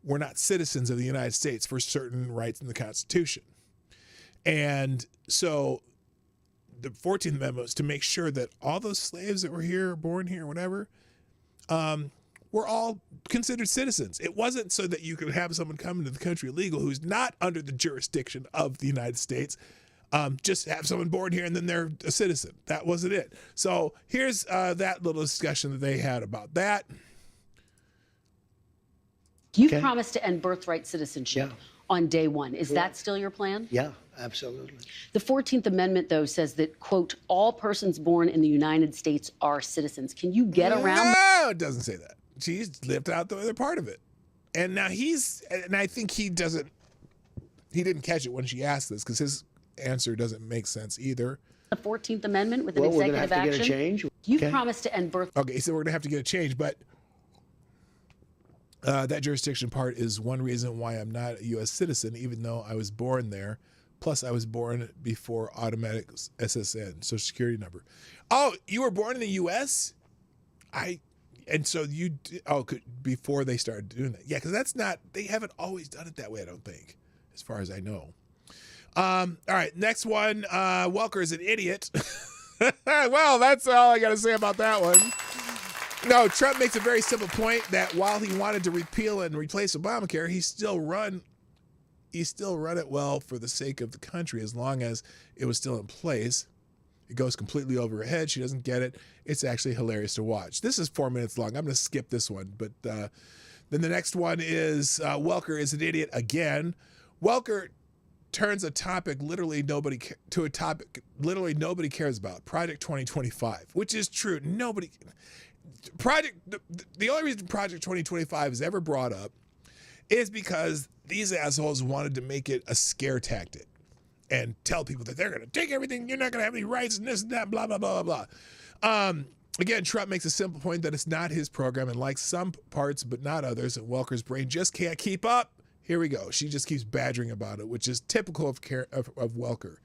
Speaker 2: were not citizens of the United States for certain rights in the Constitution. And so the 14th Amendment was to make sure that all those slaves that were here, born here, whatever, were all considered citizens. It wasn't so that you could have someone come into the country illegal who's not under the jurisdiction of the United States. Just have someone born here and then they're a citizen. That wasn't it. So here's that little discussion that they had about that.
Speaker 14: You've promised to end birthright citizenship on day one. Is that still your plan?
Speaker 15: Yeah, absolutely.
Speaker 14: The 14th Amendment, though, says that, quote, all persons born in the United States are citizens. Can you get around?
Speaker 2: No, it doesn't say that. She's left out the other part of it. And now I think he didn't catch it when she asked this because his answer doesn't make sense either.
Speaker 14: The 14th Amendment with an executive action.
Speaker 15: We're going to have to get a change.
Speaker 14: You've promised to end birth.
Speaker 2: Okay, so we're going to have to get a change, but that jurisdiction part is one reason why I'm not a U.S. citizen, even though I was born there. Plus, I was born before automatic SSN, Social Security number. Oh, you were born in the U.S.? Before they started doing that. Yeah, because they haven't always done it that way, I don't think, as far as I know. All right, next one. Welker is an idiot. Well, that's all I got to say about that one. No, Trump makes a very simple point that while he wanted to repeal and replace Obamacare, he still run it well for the sake of the country as long as it was still in place. It goes completely over her head. She doesn't get it. It's actually hilarious to watch. This is 4 minutes long. I'm going to skip this one. But then the next one is Welker is an idiot again. Welker turns a topic literally nobody cares about. Project 2025, which is true. The only reason Project 2025 is ever brought up is because these assholes wanted to make it a scare tactic and tell people that they're going to take everything, you're not going to have any rights and this and that, blah, blah, blah, blah, blah. Again, Trump makes a simple point that it's not his program and likes some parts but not others, and Welker's brain just can't keep up. Here we go. She just keeps badgering about it, which is typical of Welker.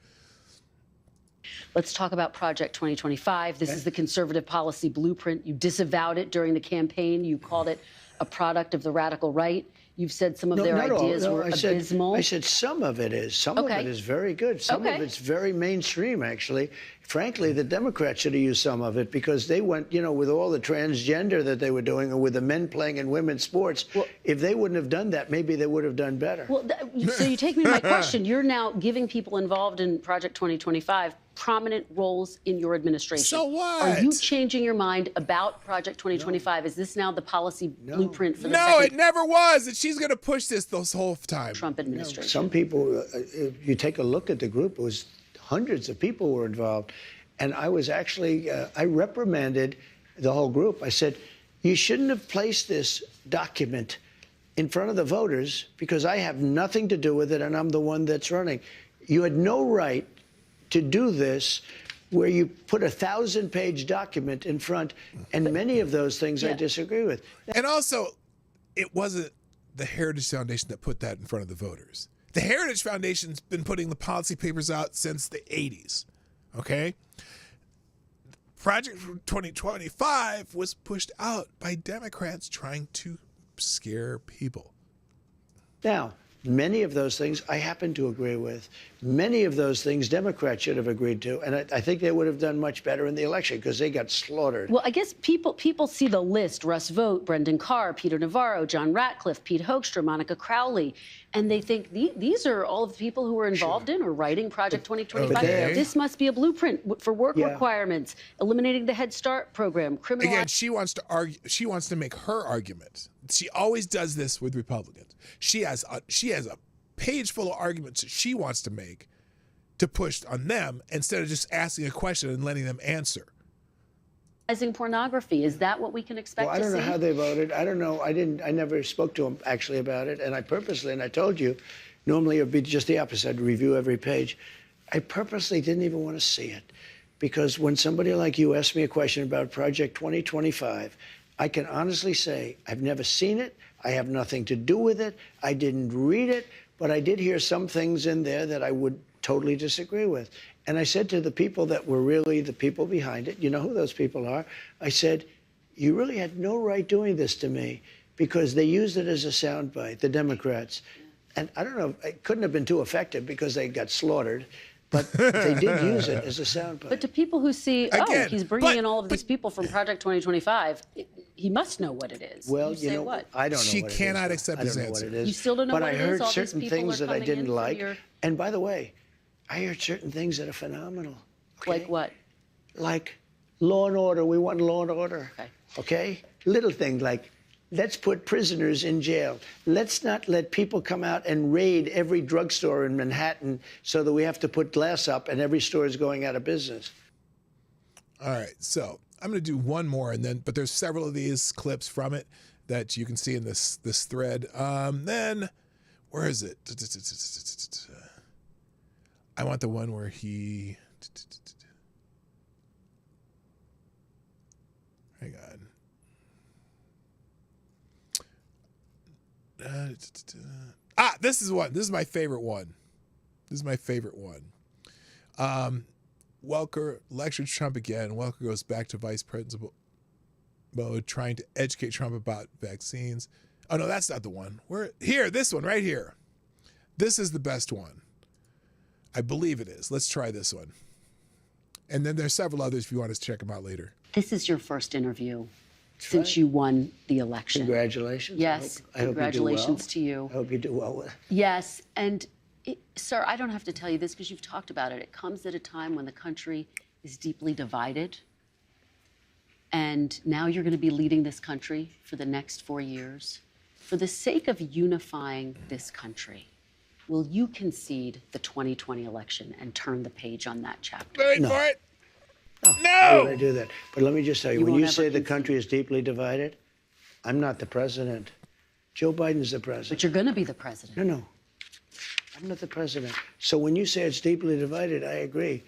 Speaker 14: Let's talk about Project 2025. This is the conservative policy blueprint. You disavowed it during the campaign. You called it a product of the radical right. You've said some of their ideas were abysmal.
Speaker 15: I said some of it is. Some of it is very good. Some of it's very mainstream, actually. Frankly, the Democrats should have used some of it because they went, with all the transgender that they were doing or with the men playing in women's sports. Well, if they wouldn't have done that, maybe they would have done better.
Speaker 14: Well, so you take me to my question. You're now giving people involved in Project 2025 prominent roles in your administration. So what? Are you changing your mind about Project 2025? Is this now the policy blueprint for the
Speaker 2: No, it never was. And she's going to push this whole time.
Speaker 14: Trump administration.
Speaker 15: Some people, if you take a look at the group, it was hundreds of people were involved. And I was actually, I reprimanded the whole group. I said, you shouldn't have placed this document in front of the voters because I have nothing to do with it and I'm the one that's running. You had no right to do this where you put 1,000-page document in front, and many of those things I disagree with.
Speaker 2: And also, it wasn't the Heritage Foundation that put that in front of the voters. The Heritage Foundation's been putting the policy papers out since the 80s, okay? Project 2025 was pushed out by Democrats trying to scare people.
Speaker 15: Now, many of those things I happen to agree with. Many of those things Democrats should have agreed to, and I think they would have done much better in the election because they got slaughtered.
Speaker 14: Well, I guess people see the list: Russ Vought, Brendan Carr, Peter Navarro, John Ratcliffe, Pete Hoekstra, Monica Crowley, and they think these are all of the people who were involved in or writing Project 2025. This must be a blueprint for work requirements, eliminating the Head Start program, criminal.
Speaker 2: Again, she wants to argue. She wants to make her argument. She always does this with Republicans. She has a page full of arguments that she wants to make to push on them instead of just asking a question and letting them answer.
Speaker 14: Pornography, is that what we can expect to see?
Speaker 15: I don't know how they voted. I don't know. I never spoke to them actually about it, and I purposely, and I told you, normally it would be just the opposite. I'd review every page. I purposely didn't even want to see it because when somebody like you asked me a question about Project 2025, I can honestly say I've never seen it. I have nothing to do with it. I didn't read it, but I did hear some things in there that I would totally disagree with. And I said to the people that were really the people behind it, you know who those people are, I said, you really had no right doing this to me because they used it as a soundbite, the Democrats. And I don't know, it couldn't have been too effective because they got slaughtered. But they did use it as a soundbite.
Speaker 14: But to people who see, he's bringing in all of these people from Project 2025, he must know what it is.
Speaker 15: Well,
Speaker 14: you know what?
Speaker 15: I don't know
Speaker 2: she
Speaker 15: what
Speaker 2: cannot
Speaker 15: it is.
Speaker 2: accept
Speaker 15: I
Speaker 2: his
Speaker 15: don't know
Speaker 2: answer.
Speaker 15: what it is.
Speaker 14: You still don't know
Speaker 15: but
Speaker 14: what it is?
Speaker 15: I heard
Speaker 14: All these
Speaker 15: certain
Speaker 14: people
Speaker 15: things
Speaker 14: are
Speaker 15: that I
Speaker 14: coming
Speaker 15: didn't
Speaker 14: in from
Speaker 15: like.
Speaker 14: your-
Speaker 15: And by the way, I heard certain things that are phenomenal. Okay?
Speaker 14: Like what?
Speaker 15: Like law and order. We want law and order. Okay? Little things like let's put prisoners in jail. Let's not let people come out and raid every drugstore in Manhattan so that we have to put glass up and every store is going out of business.
Speaker 2: All right, so I'm going to do one more, but there's several of these clips from it that you can see in this thread. Then, where is it? I want the one where he. Hang on. This is one. This is my favorite one. Welker lectured Trump again. Welker goes back to vice president mode, trying to educate Trump about vaccines. Oh, no, that's not the one. This one right here. This is the best one. I believe it is. Let's try this one. And then there's several others if you want to check them out later.
Speaker 14: This is your first interview since you won the election.
Speaker 15: Congratulations.
Speaker 14: Yes,
Speaker 15: I hope
Speaker 14: congratulations
Speaker 15: you do
Speaker 14: to you.
Speaker 15: well. I hope you do well with it.
Speaker 14: Yes, and sir, I don't have to tell you this because you've talked about it. It comes at a time when the country is deeply divided. And now you're going to be leading this country for the next 4 years. For the sake of unifying this country, will you concede the 2020 election and turn the page on that chapter?
Speaker 2: Wait for it.
Speaker 15: No! Why would I do that? But let me just tell you, when you say the country is deeply divided, I'm not the president. Joe Biden's the president.
Speaker 14: But you're going to be the president.
Speaker 15: No. I'm not the president. So when you say it's deeply divided, I agree.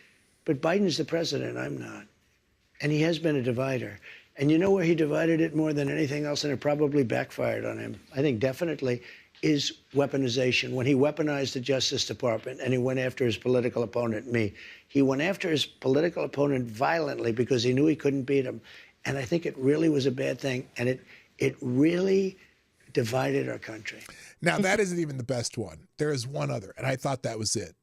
Speaker 15: But Biden's the president, I'm not. And he has been a divider. And you know where he divided it more than anything else, and it probably backfired on him? I think definitely is weaponization. When he weaponized the Justice Department and he went after his political opponent, me, he went after his political opponent violently because he knew he couldn't beat him. And I think it really was a bad thing. And it really divided our country.
Speaker 2: Now, that isn't even the best one. There is one other, and I thought that was it.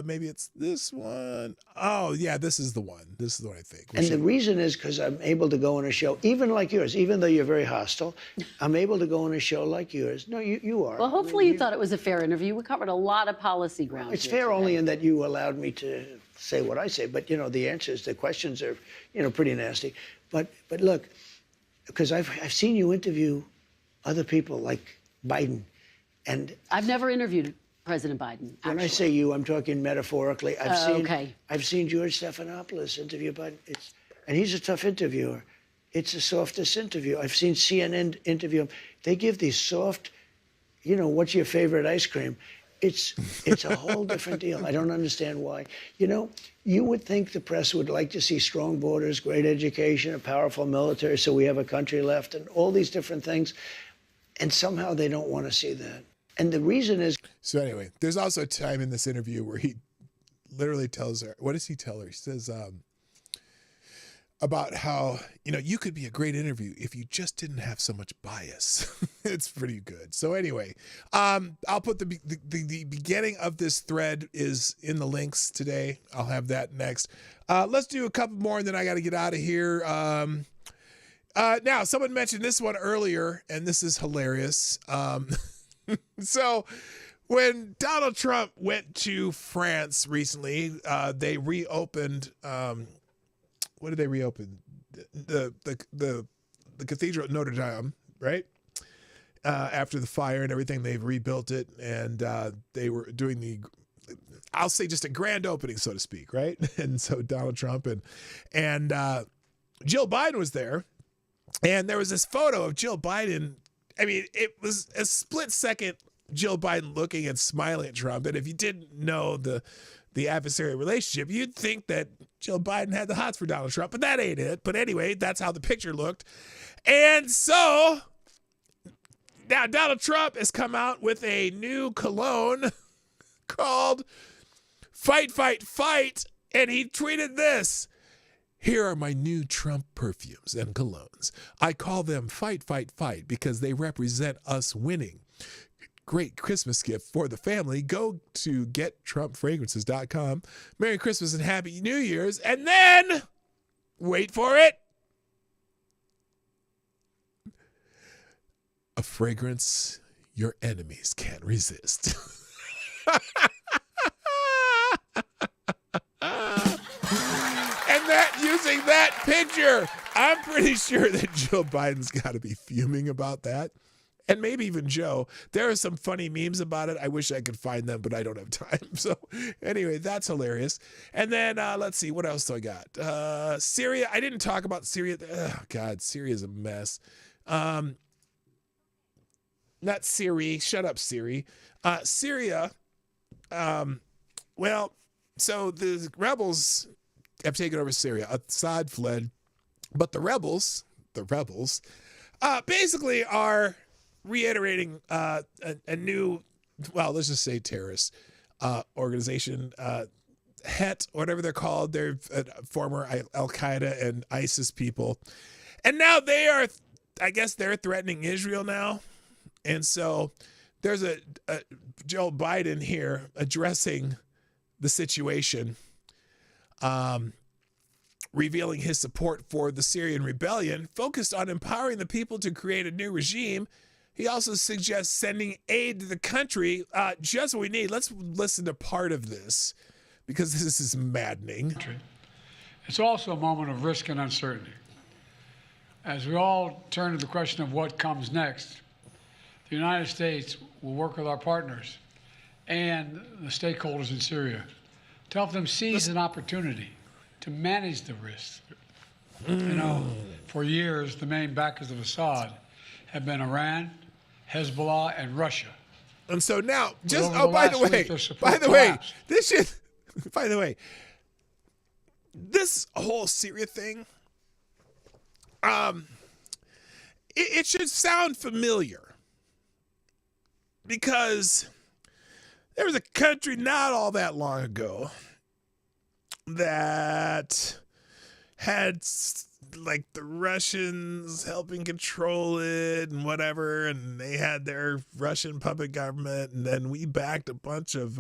Speaker 2: Maybe it's this one. Oh, yeah, this is the one. This is the one I think.
Speaker 15: And the reason is because I'm able to go on a show, even like yours, even though you're very hostile, I'm able to go on a show like yours. No, you are.
Speaker 14: Well, hopefully you thought it was a fair interview. We covered a lot of policy ground.
Speaker 15: It's
Speaker 14: here
Speaker 15: fair
Speaker 14: today.
Speaker 15: only in that you allowed me to say what I say. But, the answers, the questions are, pretty nasty. But look, because I've seen you interview other people like Biden. And
Speaker 14: I've never interviewed President Biden.
Speaker 15: When I say you, I'm talking metaphorically.
Speaker 14: Okay.
Speaker 15: I've seen George Stephanopoulos interview Biden, and he's a tough interviewer. It's the softest interview. I've seen CNN interview him. They give these soft, what's your favorite ice cream? It's a whole different deal. I don't understand why. You would think the press would like to see strong borders, great education, a powerful military, so we have a country left, and all these different things. And somehow they don't want to see that. And the reason is...
Speaker 2: So anyway, there's also a time in this interview where he literally tells her, what does he tell her? He says about how, you could be a great interview if you just didn't have so much bias. It's pretty good. So anyway, I'll put the beginning of this thread is in the links today. I'll have that next. Let's do a couple more and then I got to get out of here. Now, someone mentioned this one earlier, and this is hilarious. So when Donald Trump went to France recently, they reopened, what did they reopen? The Cathedral at Notre Dame, right? After the fire and everything, they've rebuilt it, and they were doing I'll say just a grand opening, so to speak, right? And so Donald Trump and Jill Biden was there. And there was this photo of Jill Biden. I mean, it was a split second Jill Biden looking and smiling at Trump. And if you didn't know the adversarial relationship, you'd think that Jill Biden had the hots for Donald Trump, but that ain't it. But anyway, that's how the picture looked. And so now Donald Trump has come out with a new cologne called Fight, Fight, Fight. And he tweeted this. Here are my new Trump perfumes and colognes. I call them Fight, Fight, Fight because they represent us winning. Great Christmas gift for the family. Go to gettrumpfragrances.com. Merry Christmas and Happy New Year's. And then, wait for it, a fragrance your enemies can't resist. Using that picture, I'm pretty sure that Joe Biden's got to be fuming about that. And maybe even Joe. There are some funny memes about it. I wish I could find them, but I don't have time. So anyway, that's hilarious. And then let's see, what else do I got? Syria. I didn't talk about Syria. Oh, God, Syria's a mess. Not Siri. Shut up, Siri. Syria. Well, so the rebels have taken over Syria. Assad fled, but the rebels basically are reiterating a new, well, let's just say terrorist organization, Het, whatever they're called. They're former Al-Qaeda and ISIS people. And now they are, I guess they're threatening Israel now. And so there's a Joe Biden here addressing the situation, revealing his support for the Syrian rebellion, focused on empowering the people to create a new regime. He also suggests sending aid to the country, just what we need. Let's listen to part of this, because this is maddening.
Speaker 16: It's also a moment of risk and uncertainty. As we all turn to the question of what comes next, the United States will work with our partners and the stakeholders in Syria to help them seize an opportunity to manage the risk. You know, for years, the main backers of Assad have been Iran, Hezbollah, and Russia.
Speaker 2: And so now, just, by the way, this whole Syria thing, it should sound familiar. because there was a country not all that long ago that had like the Russians helping control it and whatever, and they had their Russian puppet government, and then we backed a bunch of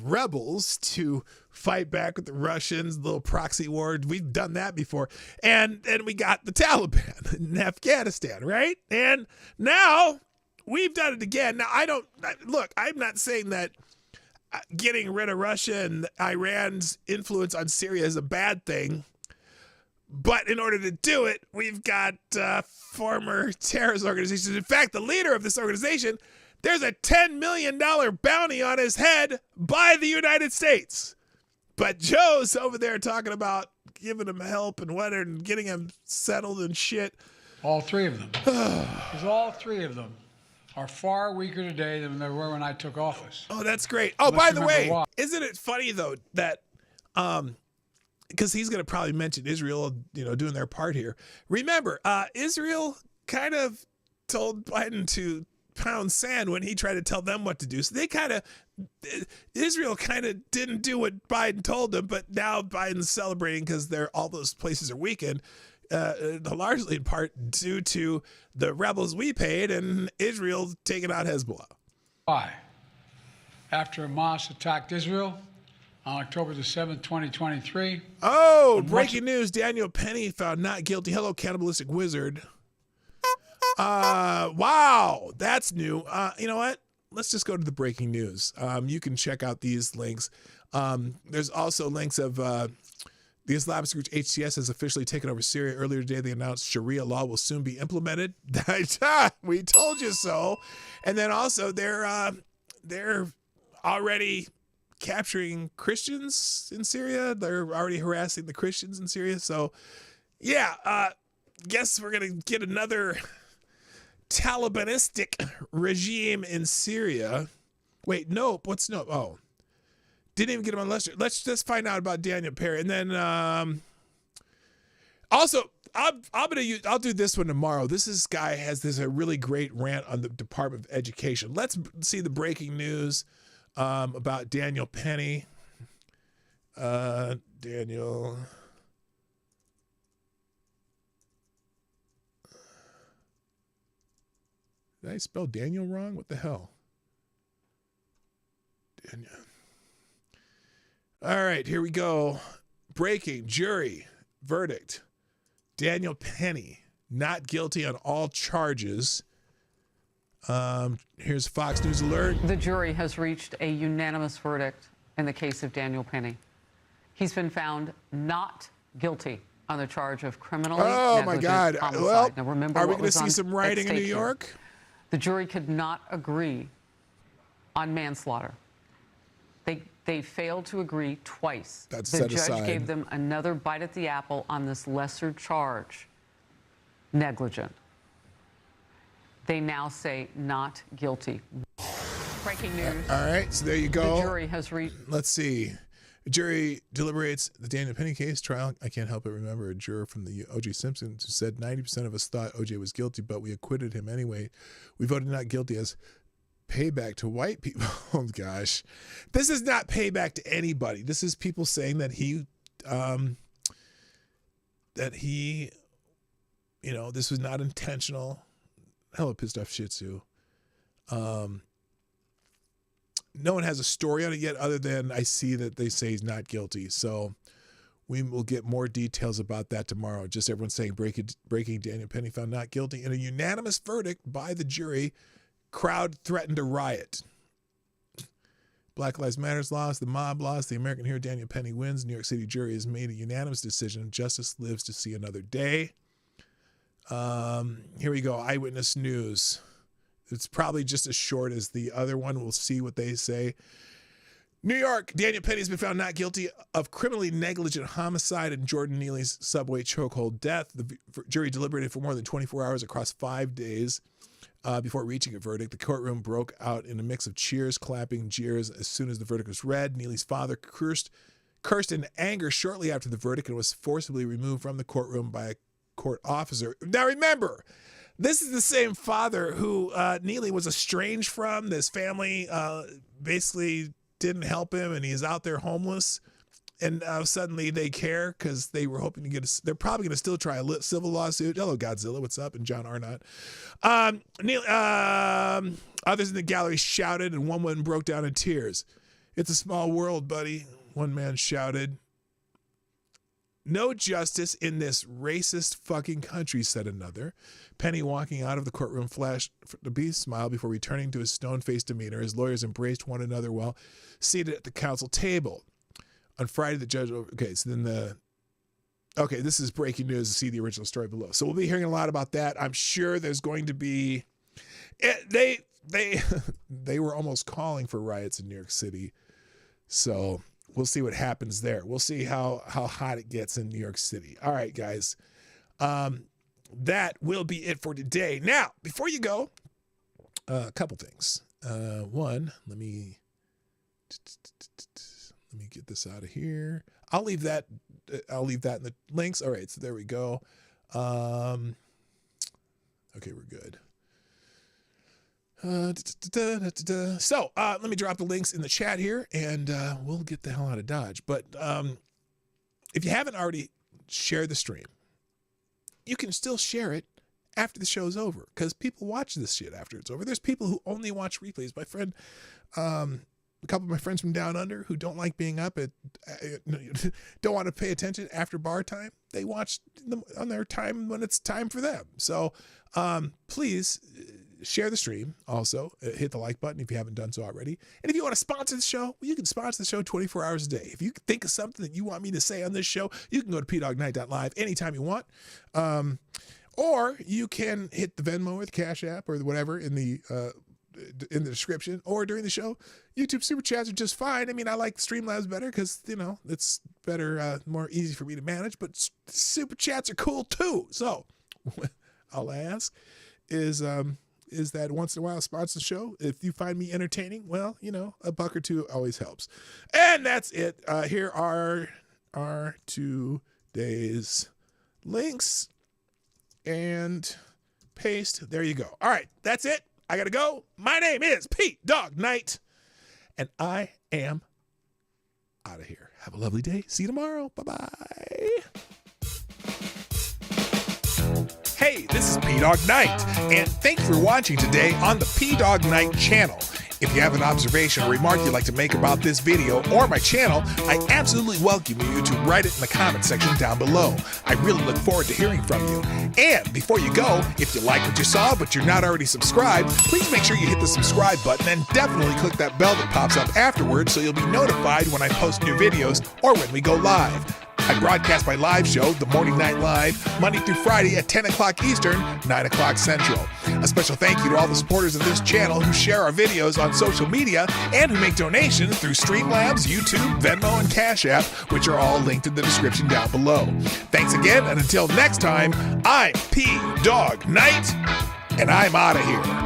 Speaker 2: rebels to fight back with the Russians, little proxy war. We've done that before. And we got the Taliban in Afghanistan, right? And now we've done it again. Now, I'm not saying that getting rid of Russia and Iran's influence on Syria is a bad thing. But in order to do it, we've got former terrorist organizations. In fact, the leader of this organization, there's a $10 million bounty on his head by the United States. But Joe's over there talking about giving him help and whatever and getting him settled and shit.
Speaker 16: All three of them. Because all three of them are far weaker today than they were when I took office.
Speaker 2: Oh, that's great. Oh, by the way, isn't it funny, though, that because he's going to probably mention Israel, doing their part here. Remember, Israel kind of told Biden to pound sand when he tried to tell them what to do. So Israel kind of didn't do what Biden told them, but now Biden's celebrating because all those places are weakened. Largely in part due to the rebels we paid and Israel taking out Hezbollah.
Speaker 16: Why? After Hamas attacked Israel on October the 7th, 2023.
Speaker 2: Oh, breaking news. Daniel Penny found not guilty. Hello, cannibalistic wizard. Wow, that's new. You know what? Let's just go to the breaking news. You can check out these links. There's also links of the Islamist group HTS has officially taken over Syria. Earlier today, they announced Sharia law will soon be implemented. We told you so. And then also they're already capturing Christians in Syria. They're already harassing the Christians in Syria. So, yeah, guess we're going to get another Talibanistic regime in Syria. Wait, nope. What's nope? Oh. Didn't even get him on Lester. Let's just find out about Daniel Perry. And then also, I'll do this one tomorrow. This guy has a really great rant on the Department of Education. Let's see the breaking news about Daniel Penny. Daniel. Did I spell Daniel wrong? What the hell? Daniel. All right, here we go. Breaking jury verdict. Daniel Penny, not guilty on all charges. Here's Fox News alert.
Speaker 17: The jury has reached a unanimous verdict in the case of Daniel Penny. He's been found not guilty on the charge of criminally negligent homicide.
Speaker 2: Well,
Speaker 17: now remember,
Speaker 2: are we going to see some writing in New York?
Speaker 17: The jury could not agree on manslaughter. They failed to agree twice.
Speaker 2: That's
Speaker 17: the
Speaker 2: set
Speaker 17: judge
Speaker 2: aside.
Speaker 17: gave them another bite at the apple on this lesser charge, negligent. They now say not guilty. Breaking news.
Speaker 2: All right, so there you go.
Speaker 17: The jury has reached.
Speaker 2: Let's see. The jury deliberates the Daniel Penny case trial. I can't help but remember a juror from the O.J. Simpson who said 90% of us thought O.J. was guilty, but we acquitted him anyway. We voted not guilty as payback to white people. Oh gosh, this is not payback to anybody. This is people saying that he, this was not intentional. Hella pissed off Shih Tzu. No one has a story on it yet, other than I see that they say he's not guilty. So we will get more details about that tomorrow. Just everyone saying breaking Daniel Penny found not guilty in a unanimous verdict by the jury. Crowd threatened a riot. Black Lives Matters lost. The mob lost. The American hero Daniel Penny wins. New York City jury has made a unanimous decision. Justice lives to see another day. Here we go. Eyewitness News. It's probably just as short as the other one. We'll see what they say. New York, Daniel Penny has been found not guilty of criminally negligent homicide in Jordan Neely's subway chokehold death. The jury deliberated for more than 24 hours across 5 days. Before reaching a verdict, the courtroom broke out in a mix of cheers, clapping, jeers as soon as the verdict was read. Neely's father cursed in anger shortly after the verdict and was forcibly removed from the courtroom by a court officer. Now remember, This is the same father who Neely was estranged from. This family basically didn't help him, and he's out there homeless. And suddenly they care because they were hoping to get they're probably going to still try a civil lawsuit. Hello, Godzilla. What's up? And John Arnott. Others in the gallery shouted, and one woman broke down in tears. It's a small world, buddy, one man shouted. No justice in this racist fucking country, said another. Penny, walking out of the courtroom, flashed the beast smile before returning to his stone-faced demeanor. His lawyers embraced one another while seated at the council table. On Friday, the judge... Okay, so then Okay, this is breaking news. See the original story below. So we'll be hearing a lot about that. I'm sure there's going to be... They were almost calling for riots in New York City. So we'll see what happens there. We'll see how hot it gets in New York City. All right, guys. That will be it for today. Now, before you go, a couple things. One, let me get this out of here. I'll leave that in the links. All right, so there we go. Okay, we're good. So let me drop the links in the chat here, and we'll get the hell out of Dodge. But if you haven't already shared the stream, you can still share it after the show's over, because people watch this shit after it's over. There's people who only watch replays. My friend, a couple of my friends from down under who don't like being up at, don't want to pay attention after bar time. They watch them on their time when it's time for them. So please share the stream. Also, hit the like button if you haven't done so already. And if you want to sponsor the show, well, you can sponsor the show 24 hours a day. If you think of something that you want me to say on this show, you can go to pdognight.live anytime you want. Or you can hit the Venmo or the Cash App or whatever in the description, or during the show. YouTube super chats are just fine. I mean, I like Streamlabs better because, it's better, more easy for me to manage, but super chats are cool too. So all I ask is that once in a while sponsor the show. If you find me entertaining, well, a buck or two always helps. And that's it. Here are our today's links, and paste. There you go. All right, that's it. I gotta go. My name is Pete Dog Knight, and I am out of here. Have a lovely day. See you tomorrow. Bye-bye. Hey, this is P-Dog Knight, and thank you for watching today on the P-Dog Knight channel. If you have an observation or remark you'd like to make about this video or my channel, I absolutely welcome you to write it in the comment section down below. I really look forward to hearing from you. And before you go, if you like what you saw but you're not already subscribed, please make sure you hit the subscribe button and definitely click that bell that pops up afterwards so you'll be notified when I post new videos or when we go live. I broadcast my live show, The Morning Night Live, Monday through Friday at 10 o'clock Eastern, 9 o'clock Central. A special thank you to all the supporters of this channel who share our videos on social media and who make donations through Streamlabs, YouTube, Venmo, and Cash App, which are all linked in the description down below. Thanks again, and until next time, I'm P-Dog Knight, and I'm out of here.